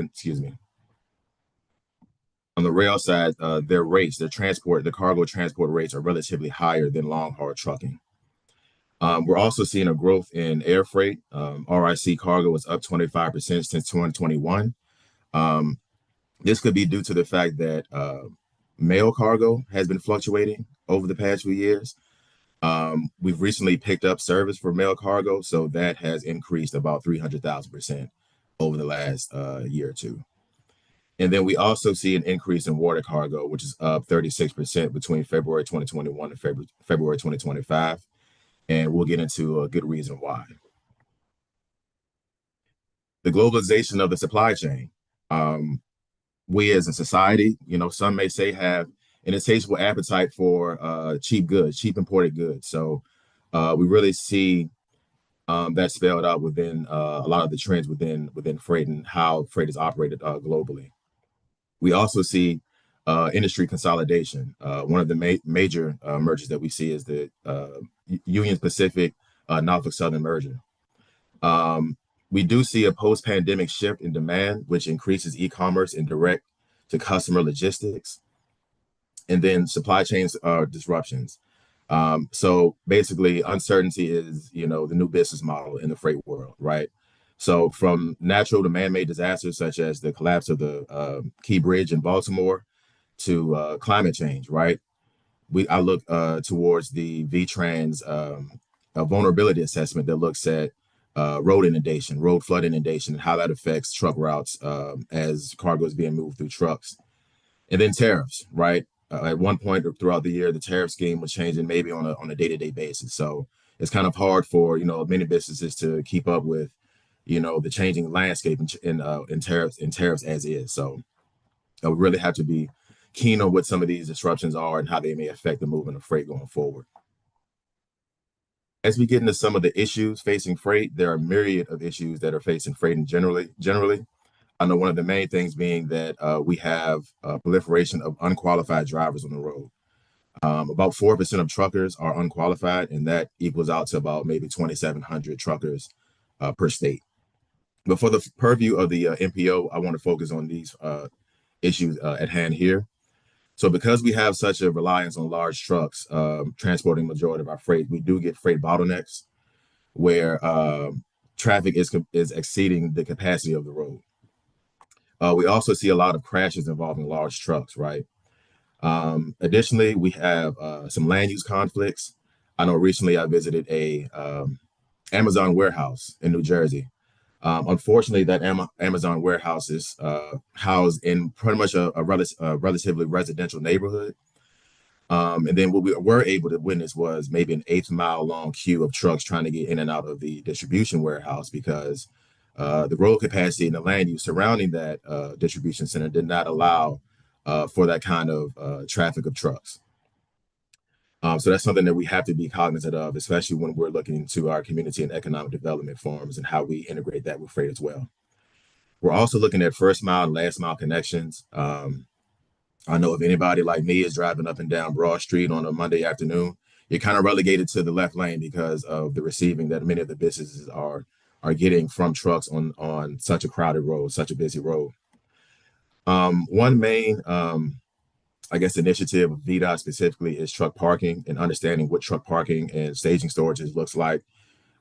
rail side, the cargo transport rates are relatively higher than long haul trucking. We're also seeing a growth in air freight. RIC cargo is up 25% since 2021. This could be due to the fact that mail cargo has been fluctuating over the past few years. We've recently picked up service for mail cargo, so that has increased about 300,000% over the last year or two. And then we also see an increase in water cargo, which is up 36% between February 2021 and February 2025. And we'll get into a good reason why. The globalization of the supply chain. We as a society, some may say, have an insatiable appetite for cheap imported goods. So we really see that spelled out within a lot of the trends within freight and how freight is operated globally. We also see industry consolidation. One of the major mergers that we see is the Union Pacific Norfolk Southern merger. We do see a post-pandemic shift in demand, which increases e-commerce and direct to customer logistics, and then supply chains disruptions. So basically, uncertainty is the new business model in the freight world, right? So from natural to man-made disasters such as the collapse of the Key Bridge in Baltimore to climate change, right? I look towards the VTrans vulnerability assessment that looks at road inundation, road flood inundation, and how that affects truck routes as cargo is being moved through trucks. And then tariffs, right? At one point throughout the year, the tariff scheme was changing maybe on a day-to-day basis. So it's kind of hard for many businesses to keep up with the changing landscape in tariffs as is. So we really have to be keen on what some of these disruptions are and how they may affect the movement of freight going forward. As we get into some of the issues facing freight, there are a myriad of issues that are facing freight and generally. I know one of the main things being that we have a proliferation of unqualified drivers on the road. About 4% of truckers are unqualified, and that equals out to about maybe 2,700 truckers per state. But for the purview of the MPO, I want to focus on these issues at hand here. So because we have such a reliance on large trucks transporting majority of our freight, we do get freight bottlenecks where traffic is exceeding the capacity of the road. We also see a lot of crashes involving large trucks, right? Additionally, we have some land use conflicts. I know recently I visited a Amazon warehouse in New Jersey. Unfortunately, that Amazon warehouse is housed in pretty much a relatively residential neighborhood. And then what we were able to witness was maybe an 8 mile long queue of trucks trying to get in and out of the distribution warehouse because the road capacity and the land use surrounding that distribution center did not allow for that kind of traffic of trucks. So that's something that we have to be cognizant of, especially when we're looking into our community and economic development forums and how we integrate that with freight as well. We're also looking at first mile and last mile connections. I know if anybody like me is driving up and down Broad Street on a Monday afternoon, you're kind of relegated to the left lane because of the receiving that many of the businesses are getting from trucks on such a crowded road, such a busy road. One main I guess initiative of VDOT specifically is truck parking and understanding what truck parking and staging storages looks like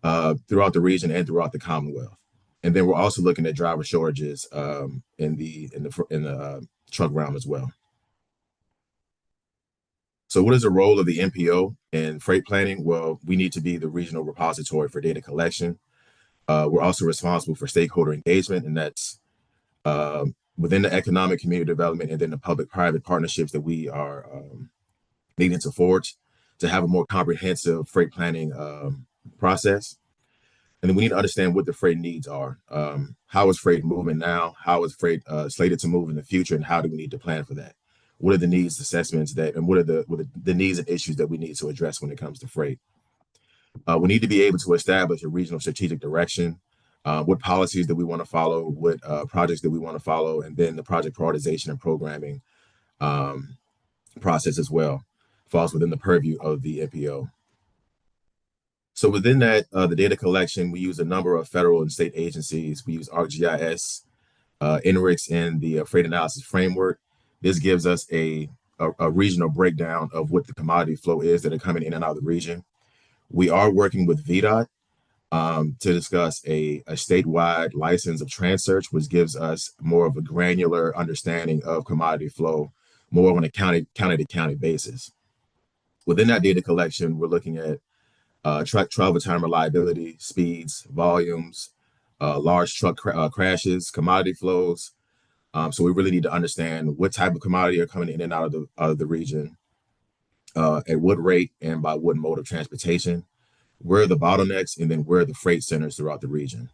throughout the region and throughout the Commonwealth. And then we're also looking at driver shortages in the truck realm as well. So what is the role of the MPO in freight planning? Well, we need to be the regional repository for data collection. We're also responsible for stakeholder engagement, and that's within the economic community development and then the public-private partnerships that we are needing to forge to have a more comprehensive freight planning process. And then we need to understand what the freight needs are. How is freight moving now? How is freight slated to move in the future? And how do we need to plan for that? What are the needs assessments and what are the needs and issues that we need to address when it comes to freight? We need to be able to establish a regional strategic direction. What policies do we want to follow? What projects do we want to follow? And then the project prioritization and programming process as well falls within the purview of the MPO. So within that, the data collection, we use a number of federal and state agencies. We use ArcGIS, NRIX, and the Freight Analysis Framework. This gives us a regional breakdown of what the commodity flow is that are coming in and out of the region. We are working with VDOT to discuss a statewide license of Transearch, which gives us more of a granular understanding of commodity flow, more on a county to county basis. Within that data collection, we're looking at truck travel time reliability, speeds, volumes, large truck crashes, commodity flows. So we really need to understand what type of commodity are coming in and out of the region, at what rate and by what mode of transportation, where are the bottlenecks, and then where are the freight centers throughout the region.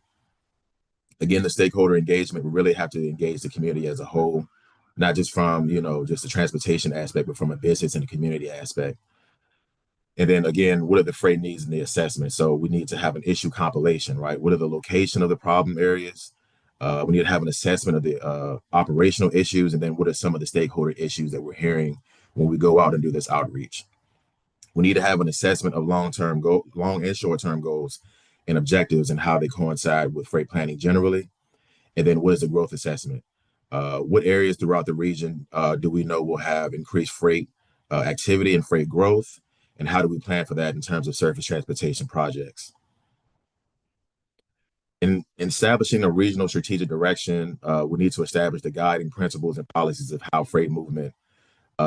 Again, the stakeholder engagement, we really have to engage the community as a whole, not just from, just the transportation aspect, but from a business and a community aspect. And then again, what are the freight needs in the assessment? So we need to have an issue compilation, right? What are the location of the problem areas? We need to have an assessment of the operational issues, and then what are some of the stakeholder issues that we're hearing when we go out and do this outreach. We need to have an assessment of long and short-term goals and objectives and how they coincide with freight planning generally. And then what is the growth assessment? What areas throughout the region do we know will have increased freight activity and freight growth? And how do we plan for that in terms of surface transportation projects? In establishing a regional strategic direction, we need to establish the guiding principles and policies of how freight movement,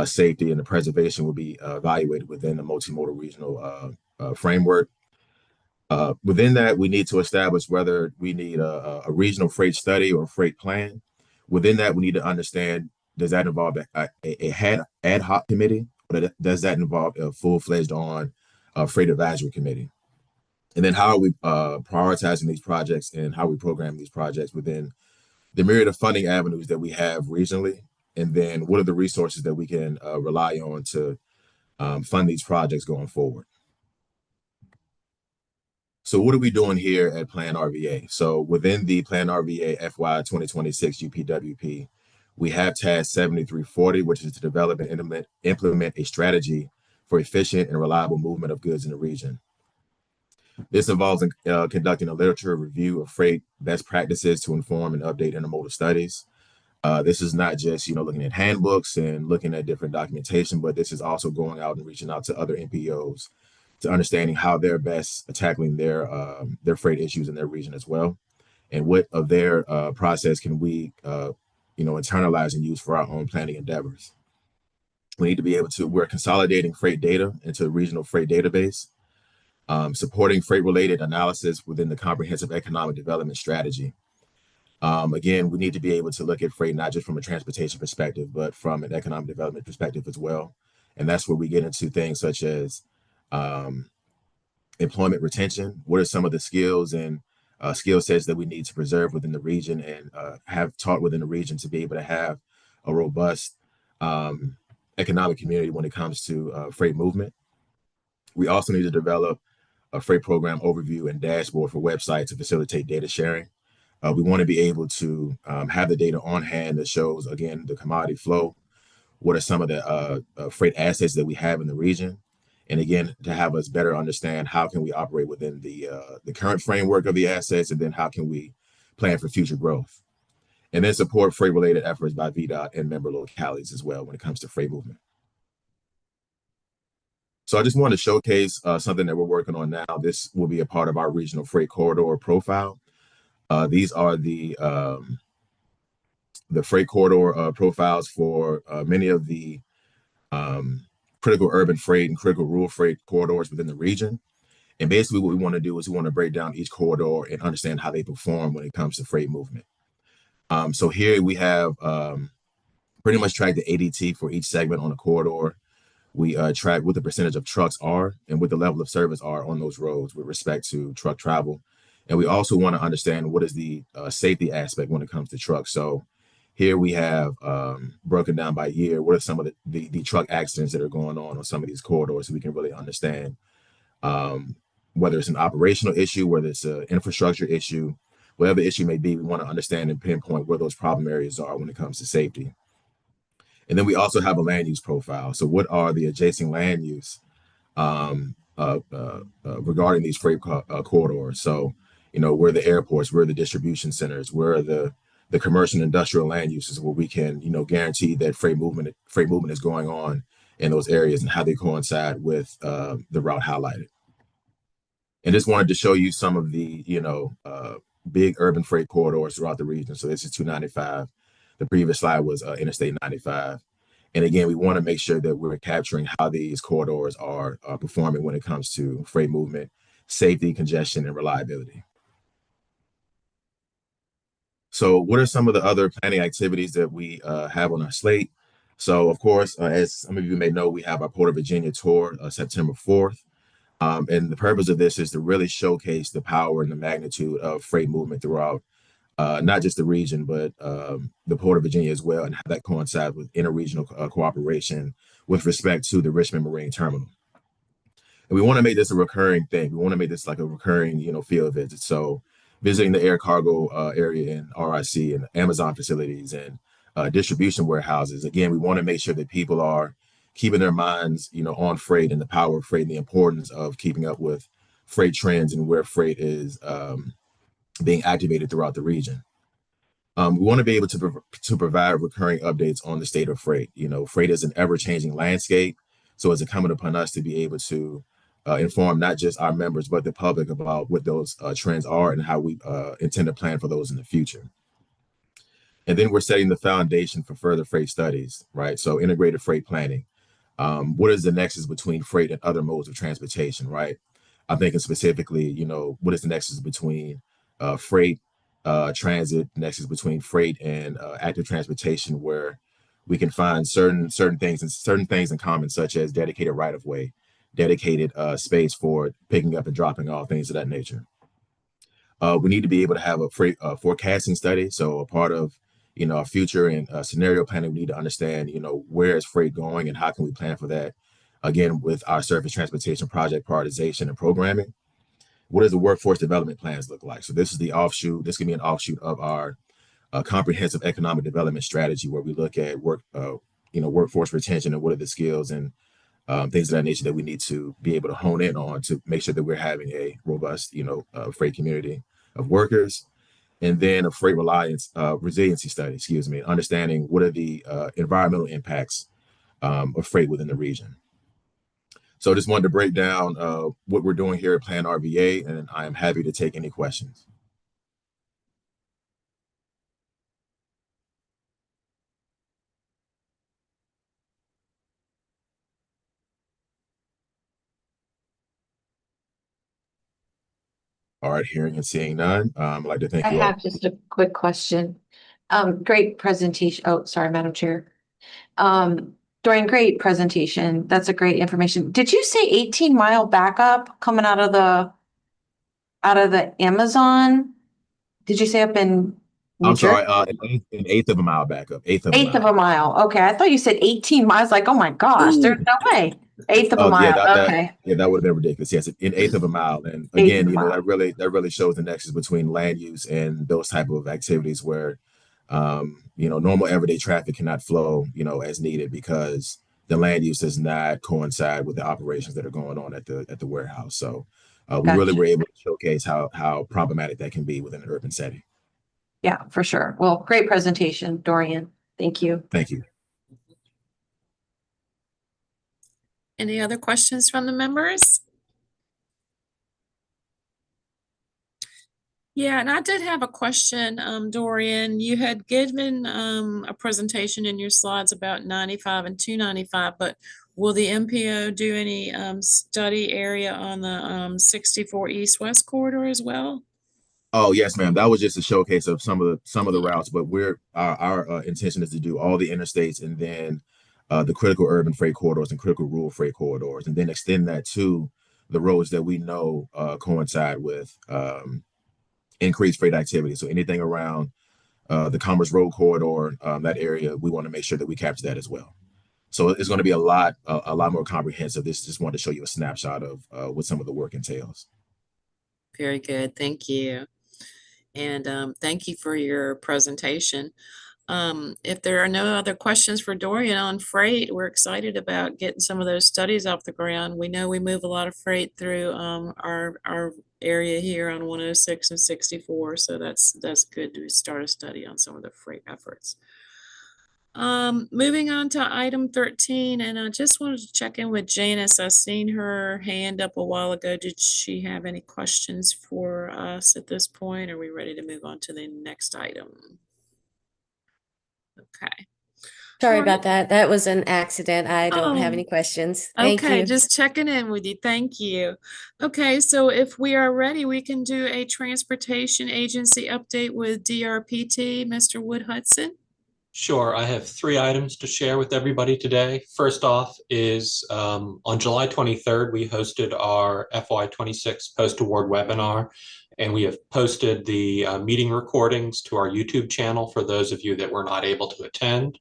safety, and the preservation will be evaluated within the multimodal regional framework. Within that, we need to establish whether we need a regional freight study or freight plan. Within that, we need to understand, does that involve a ad hoc committee, or does that involve a full-fledged on freight advisory committee? And then how are we prioritizing these projects and how we program these projects within the myriad of funding avenues that we have regionally? And then what are the resources that we can rely on to fund these projects going forward? So what are we doing here at Plan RVA? So within the Plan RVA FY 2026 UPWP, we have task 7340, which is to develop and implement a strategy for efficient and reliable movement of goods in the region. This involves conducting a literature review of freight best practices to inform and update intermodal studies. This is not just, looking at handbooks and looking at different documentation, but this is also going out and reaching out to other MPOs to understanding how they're best tackling their freight issues in their region as well, and what of their process can we internalize and use for our own planning endeavors. We need to be able to, we're consolidating freight data into the regional freight database, supporting freight related analysis within the comprehensive economic development strategy. Again, we need to be able to look at freight not just from a transportation perspective, but from an economic development perspective as well. And that's where we get into things such as employment retention. What are some of the skills and skill sets that we need to preserve within the region and have taught within the region to be able to have a robust economic community when it comes to freight movement. We also need to develop a freight program overview and dashboard for websites to facilitate data sharing. We want to be able to have the data on hand that shows, again, the commodity flow. What are some of the freight assets that we have in the region? And again, to have us better understand how can we operate within the current framework of the assets, and then how can we plan for future growth? And then support freight-related efforts by VDOT and member localities as well when it comes to freight movement. So I just wanted to showcase something that we're working on now. This will be a part of our regional freight corridor profile. These are the freight corridor profiles for many of the critical urban freight and critical rural freight corridors within the region. And basically what we want to do is we want to break down each corridor and understand how they perform when it comes to freight movement. So here we have pretty much tracked the ADT for each segment on a corridor. We track what the percentage of trucks are and what the level of service are on those roads with respect to truck travel. And we also want to understand what is the safety aspect when it comes to trucks. So here we have broken down by year, what are some of the truck accidents that are going on some of these corridors, so we can really understand whether it's an operational issue, whether it's an infrastructure issue, whatever the issue may be. We want to understand and pinpoint where those problem areas are when it comes to safety. And then we also have a land use profile. So what are the adjacent land use regarding these freight corridors? So, where are the airports, where are the distribution centers, where are the commercial and industrial land uses where we can, guarantee that freight movement is going on in those areas, and how they coincide with the route highlighted. And just wanted to show you some of the, big urban freight corridors throughout the region. So this is 295. The previous slide was Interstate 95. And again, we want to make sure that we're capturing how these corridors are performing when it comes to freight movement, safety, congestion, and reliability. So what are some of the other planning activities that we have on our slate? So of course, as some of you may know, we have our Port of Virginia tour September 4th. And the purpose of this is to really showcase the power and the magnitude of freight movement throughout not just the region, but the Port of Virginia as well, and how that coincides with interregional cooperation with respect to the Richmond Marine Terminal. And we want to make this a recurring thing. We want to make this like a recurring, field visit. So visiting the air cargo area in RIC and Amazon facilities and distribution warehouses. Again, we want to make sure that people are keeping their minds, on freight and the power of freight and the importance of keeping up with freight trends and where freight is being activated throughout the region. We want to be able to provide recurring updates on the state of freight. Freight is an ever-changing landscape, so it's incumbent upon us to be able to inform not just our members, but the public about what those trends are and how we intend to plan for those in the future. And then we're setting the foundation for further freight studies, right? So integrated freight planning. What is the nexus between freight and other modes of transportation, right? I'm thinking specifically, what is the nexus between freight, transit, nexus between freight and active transportation, where we can find certain things in common, such as dedicated right-of-way, dedicated space for picking up and dropping off, things of that nature. We need to be able to have a freight forecasting study. So a part of our future and scenario planning, we need to understand where is freight going and how can we plan for that. Again, with our surface transportation project prioritization and programming. What does the workforce development plans look like? So this is the offshoot. This can be an offshoot of our comprehensive economic development strategy, where we look at workforce retention and what are the skills and things of that nature that we need to be able to hone in on to make sure that we're having a robust, freight community of workers. And then a freight resiliency study, understanding what are the environmental impacts of freight within the region. So I just wanted to break down what we're doing here at Plan RVA, and I am happy to take any questions. All right, hearing and seeing none, I'd like to thank I you all. have just a quick question. Great presentation. Oh, sorry, Madam Chair. Dorian, great presentation. That's a great information. Did you say 18-mile backup coming out of the Amazon? Did you say up in New I'm sorry, Jersey? an eighth of a mile backup, eighth of a Eighth of mile. a mile. Okay, I thought you said 18 miles. Like, oh my gosh, there's no way. Eighth of a Oh yeah, mile. Okay. that would have been ridiculous. Yes, an eighth of a mile, and Eighth again, of a mile. that really shows the nexus between land use and those type of activities where, normal everyday traffic cannot flow, as needed because the land use does not coincide with the operations that are going on at the warehouse. So, we really Gotcha. were able to showcase how problematic that can be within an urban setting. Yeah, for sure. Well, great presentation, Dorian. Thank you. Thank you. Any other questions from the members? Yeah, and I did have a question, Dorian. You had given a presentation in your slides about 95 and 295, but will the MPO do any study area on the 64 east-west corridor as well? Oh yes, ma'am. That was just a showcase of some of the routes, but our intention is to do all the interstates and then the critical urban freight corridors and critical rural freight corridors, and then extend that to the roads that we know coincide with increased freight activity. So anything around the Commerce Road corridor, that area, we want to make sure that we capture that as well. So it's going to be a lot more comprehensive. This just wanted to show you a snapshot of what some of the work entails. Very good. Thank you. And thank you for your presentation. If there are no other questions for Dorian on freight, we're excited about getting some of those studies off the ground. We know we move a lot of freight through our area here on 106 and 64, so that's good to start a study on some of the freight efforts. Moving on to item 13, and I just wanted to check in with Janice. I seen her hand up a while ago. Did she have any questions for us at this point? Are we ready to move on to the next item? Okay. Sorry All about right. that. That was an accident. I don't have Oh, any questions. Thank okay, you. just checking in with you. Thank you. Okay, so if we are ready, we can do a transportation agency update with DRPT, Mr. Wood Hudson. Sure, I have 3 items to share with everybody today. First off is on July 23rd, we hosted our FY26 post-award webinar, and we have posted the meeting recordings to our YouTube channel for those of you that were not able to attend.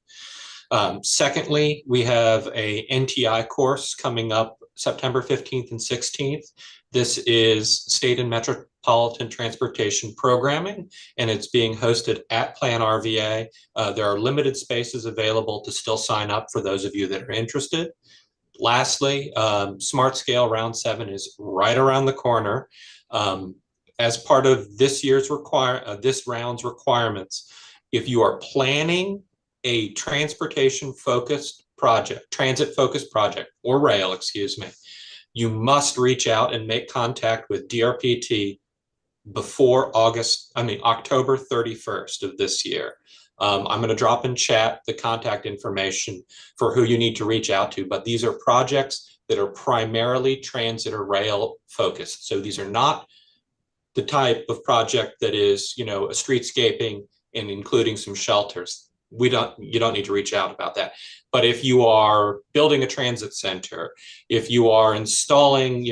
Secondly, we have a NTI course coming up September 15th and 16th. This is State and Metropolitan Transportation Programming, and it's being hosted at Plan RVA. There are limited spaces available to still sign up for those of you that are interested. Lastly, Smart Scale Round 7 is right around the corner. As part of this round's requirements, if you are planning a transit-focused project, or rail, excuse me, you must reach out and make contact with DRPT before October 31st of this year. I'm going to drop in chat the contact information for who you need to reach out to, but these are projects that are primarily transit or rail focused. So these are not the type of project that is, a streetscaping and including some shelters. You don't need to reach out about that. But if you are building a transit center, if you are installing,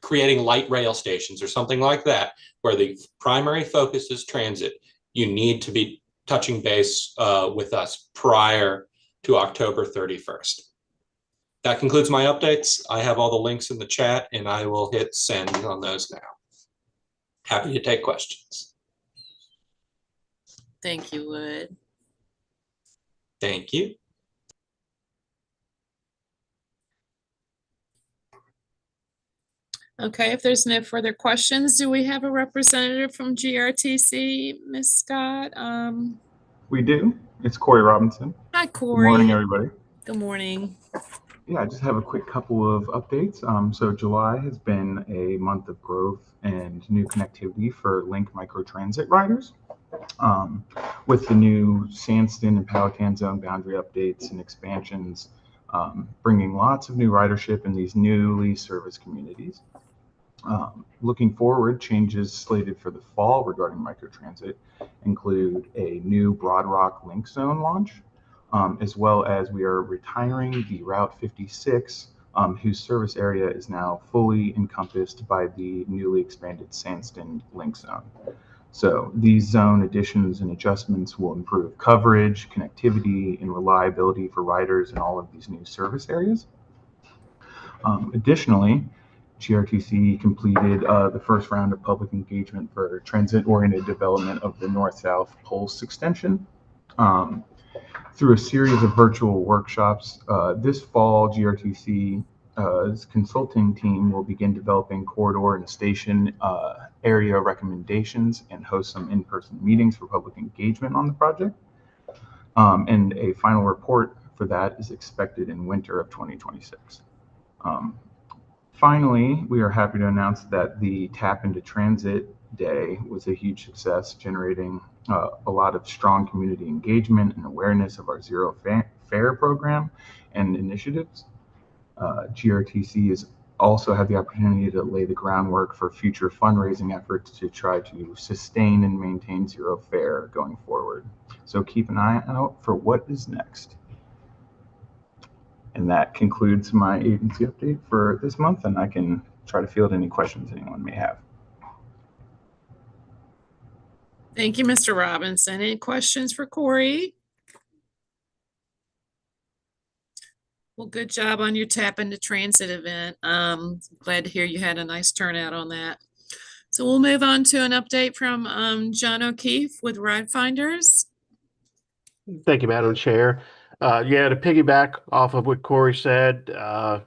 creating light rail stations or something like that, where the primary focus is transit, you need to be touching base with us prior to October 31st. That concludes my updates. I have all the links in the chat, and I will hit send on those now. Happy to take questions. Thank you, Wood. Thank you. Okay, if there's no further questions, do we have a representative from GRTC, Ms. Scott? We do. It's Corey Robinson. Hi, Corey. Good morning, everybody. Good morning. Yeah, I just have a quick couple of updates. So July has been a month of growth and new connectivity for Link microtransit riders. Um, with the new Sandston and Powhatan zone boundary updates and expansions, bringing lots of new ridership in these newly serviced communities. Looking forward, changes slated for the fall regarding microtransit include a new Broad Rock Link Zone launch, as well as we are retiring the Route 56, whose service area is now fully encompassed by the newly expanded Sandston Link Zone. So these zone additions and adjustments will improve coverage, connectivity, and reliability for riders in all of these new service areas. Additionally, GRTC completed the first round of public engagement for transit-oriented development of the North-South Pulse extension. Through a series of virtual workshops, this fall, GRTC's consulting team will begin developing corridor and station area recommendations and host some in-person meetings for public engagement on the project. And a final report for that is expected in winter of 2026. Finally, we are happy to announce that the Tap into Transit Day was a huge success, generating a lot of strong community engagement and awareness of our zero fare program and initiatives. GRTC has also had the opportunity to lay the groundwork for future fundraising efforts to try to sustain and maintain zero fare going forward. So keep an eye out for what is next. And that concludes my agency update for this month, and I can try to field any questions anyone may have. Thank you, Mr. Robinson. Any questions for Corey? Well, good job on your Tap into Transit event. Glad to hear you had a nice turnout on that. So we'll move on to an update from John O'Keefe with Ride Finders. Thank you, Madam Chair. Yeah, to piggyback off of what Corey said,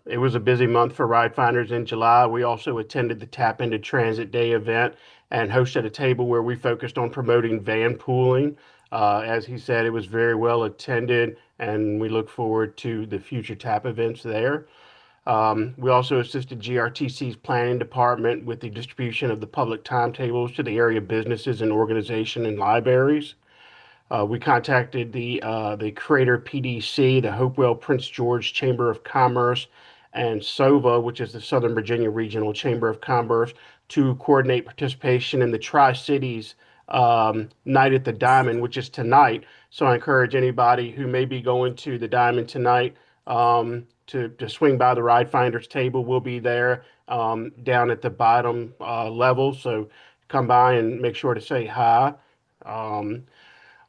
it was a busy month for Ride Finders in July. We also attended the Tap into Transit Day event and hosted a table where we focused on promoting van pooling. As he said, it was very well attended, and we look forward to the future TAP events there. We also assisted GRTC's planning department with the distribution of the public timetables to the area businesses and organizations and libraries. We contacted the Creator PDC, the Hopewell Prince George Chamber of Commerce, and SOVA, which is the Southern Virginia Regional Chamber of Commerce, to coordinate participation in the Tri-Cities Night at the Diamond, which is tonight. So I encourage anybody who may be going to the Diamond tonight to swing by the Ride Finders table. We'll be there down at the bottom level. So come by and make sure to say hi.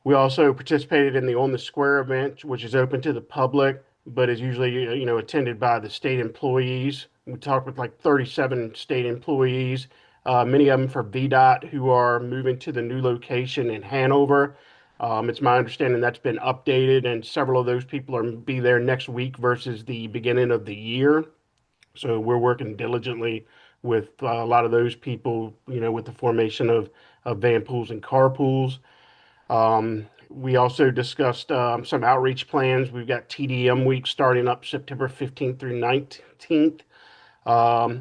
We also participated in the On the Square event, which is open to the public, but is usually, attended by the state employees. We talked with like 37 state employees, many of them for VDOT, who are moving to the new location in Hanover. It's my understanding that's been updated, and several of those people are be there next week versus the beginning of the year. So we're working diligently with a lot of those people, with the formation of van pools and carpools. We also discussed some outreach plans. We've got TDM week starting up September 15th through 19th.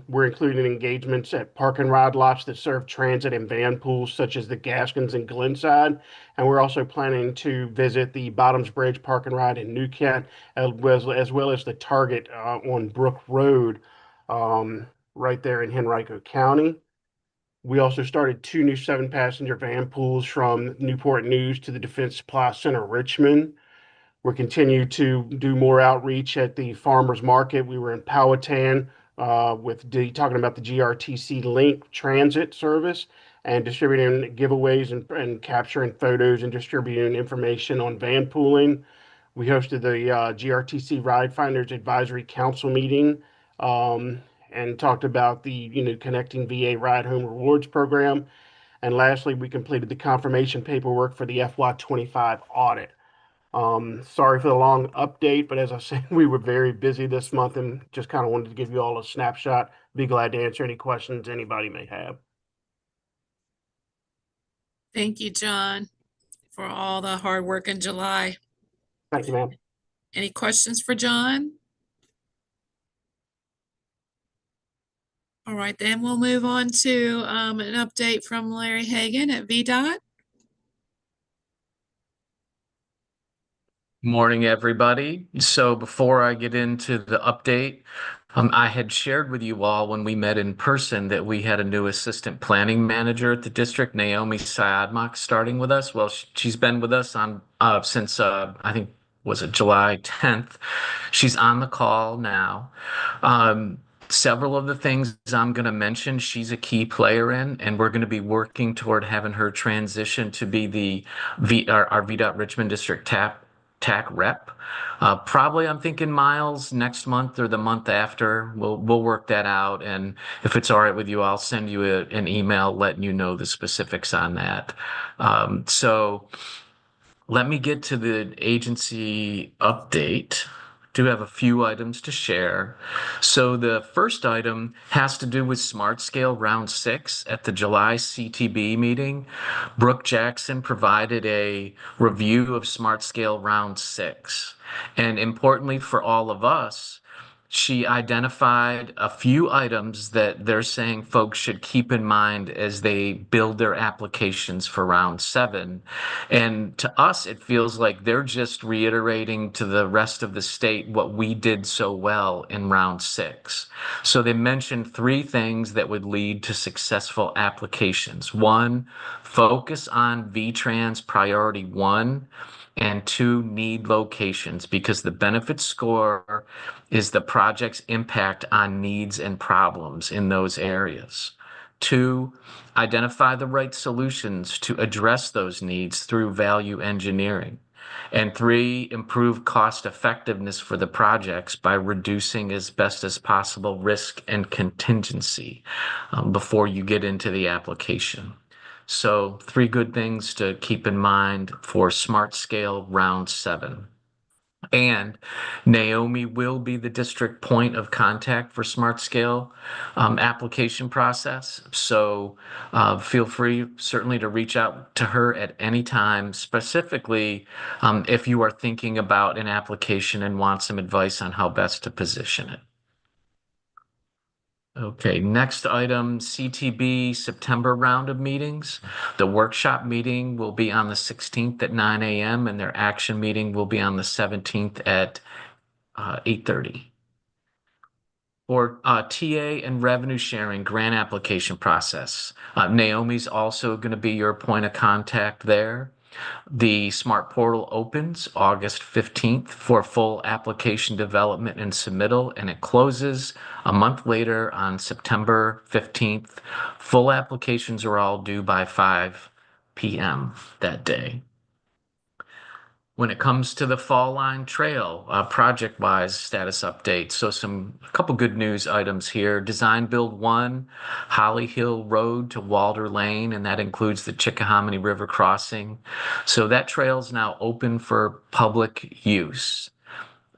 We're including engagements at park and ride lots that serve transit and van pools, such as the Gaskins and Glenside. And we're also planning to visit the Bottoms Bridge Park and Ride in New Kent, as well as the Target on Brook Road, right there in Henrico County. We also started 2 new 7-passenger van pools from Newport News to the Defense Supply Center, Richmond. We're continuing to do more outreach at the farmers market. We were in Powhatan talking about the GRTC Link transit service and distributing giveaways and capturing photos and distributing information on van pooling. We hosted the GRTC Ride Finders Advisory Council meeting. And talked about the connecting VA Ride Home Rewards program. And lastly, we completed the confirmation paperwork for the FY25 audit. Sorry for the long update, but as I said, we were very busy this month and just kind of wanted to give you all a snapshot. Be glad to answer any questions anybody may have. Thank you, John, for all the hard work in July. Thank you, ma'am. Any questions for John? All right, then we'll move on to an update from Larry Hagan at VDOT. Morning, everybody. So before I get into the update, I had shared with you all when we met in person that we had a new assistant planning manager at the district, Naomi Syadmak, starting with us. Well, she's been with us on since I think was it July 10th. She's on the call now. Several of the things I'm going to mention, she's a key player in, and we're going to be working toward having her transition to be our VDOT Richmond District TAC rep. Probably I'm thinking Miles next month or the month after. We'll work that out, and if it's all right with you, I'll send you an email letting you know the specifics on that. So let me get to the agency update. Do have a few items to share. So the first item has to do with Smart Scale Round 6 at the July CTB meeting. Brooke Jackson provided a review of Smart Scale Round 6. And importantly for all of us, she identified a few items that they're saying folks should keep in mind as they build their applications for round 7. And to us, it feels like they're just reiterating to the rest of the state what we did so well in round 6. So they mentioned 3 things that would lead to successful applications. 1, focus on VTrans priority 1. And 2, need locations, because the benefit score is the project's impact on needs and problems in those areas. 2, identify the right solutions to address those needs through value engineering. And 3, improve cost effectiveness for the projects by reducing as best as possible risk and contingency before you get into the application. So 3 good things to keep in mind for Smart Scale Round 7. And Naomi will be the district point of contact for Smart Scale application process. So feel free certainly to reach out to her at any time, specifically if you are thinking about an application and want some advice on how best to position it. Okay, next item, CTB September round of meetings. The workshop meeting will be on the 16th at 9 a.m. and their action meeting will be on the 17th at 8:30. For TA and revenue sharing grant application process, Naomi's also going to be your point of contact there. The Smart Portal opens August 15th for full application development and submittal, and it closes a month later on September 15th. Full applications are all due by 5 p.m. that day. When it comes to the Fall Line Trail, project-wise status update. So a couple good news items here. Design Build 1, Holly Hill Road to Walder Lane, and that includes the Chickahominy River crossing. So that trail is now open for public use.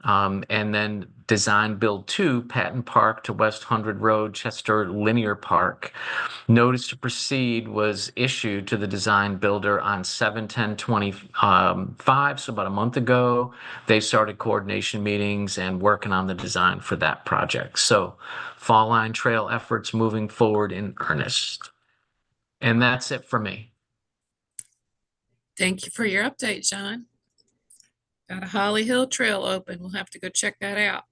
And then Design Build 2, Patton Park to West 100 Road, Chester Linear Park. Notice to proceed was issued to the design builder on 7/10/25, so about a month ago. They started coordination meetings and working on the design for that project. So Fall Line Trail efforts moving forward in earnest. And that's it for me. Thank you for your update, John. Got a Holly Hill Trail open. We'll have to go check that out.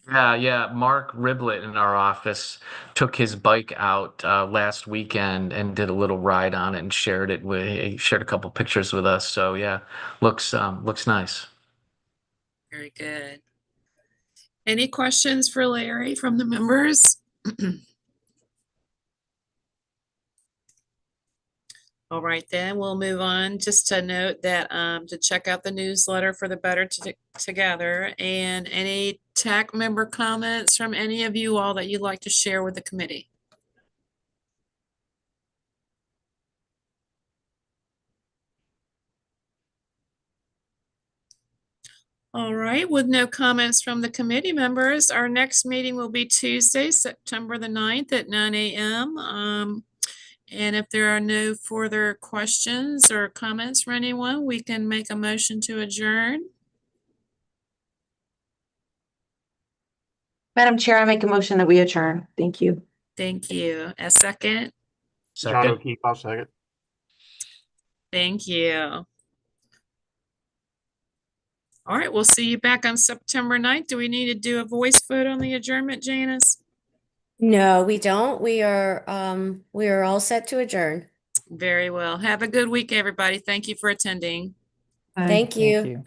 Yeah. Mark Riblet in our office took his bike out last weekend and did a little ride on it and shared a couple pictures with us. So yeah, looks nice. Very good. Any questions for Larry from the members? All right, then we'll move on. Just to note that to check out the newsletter for the Better Together, and any TAC member comments from any of you all that you'd like to share with the committee. All right, with no comments from the committee members, our next meeting will be Tuesday, September the 9th at 9 a.m. And if there are no further questions or comments from anyone, we can make a motion to adjourn. Madam Chair, I make a motion that we adjourn. Thank you. Thank you. A second? John Second. O'Keefe, I'll second. Thank you. All right, we'll see you back on September 9th. Do we need to do a voice vote on the adjournment, Janice? No, we don't. We are all set to adjourn. Very well. Have a good week, everybody. Thank you for attending. Thank you. Thank you.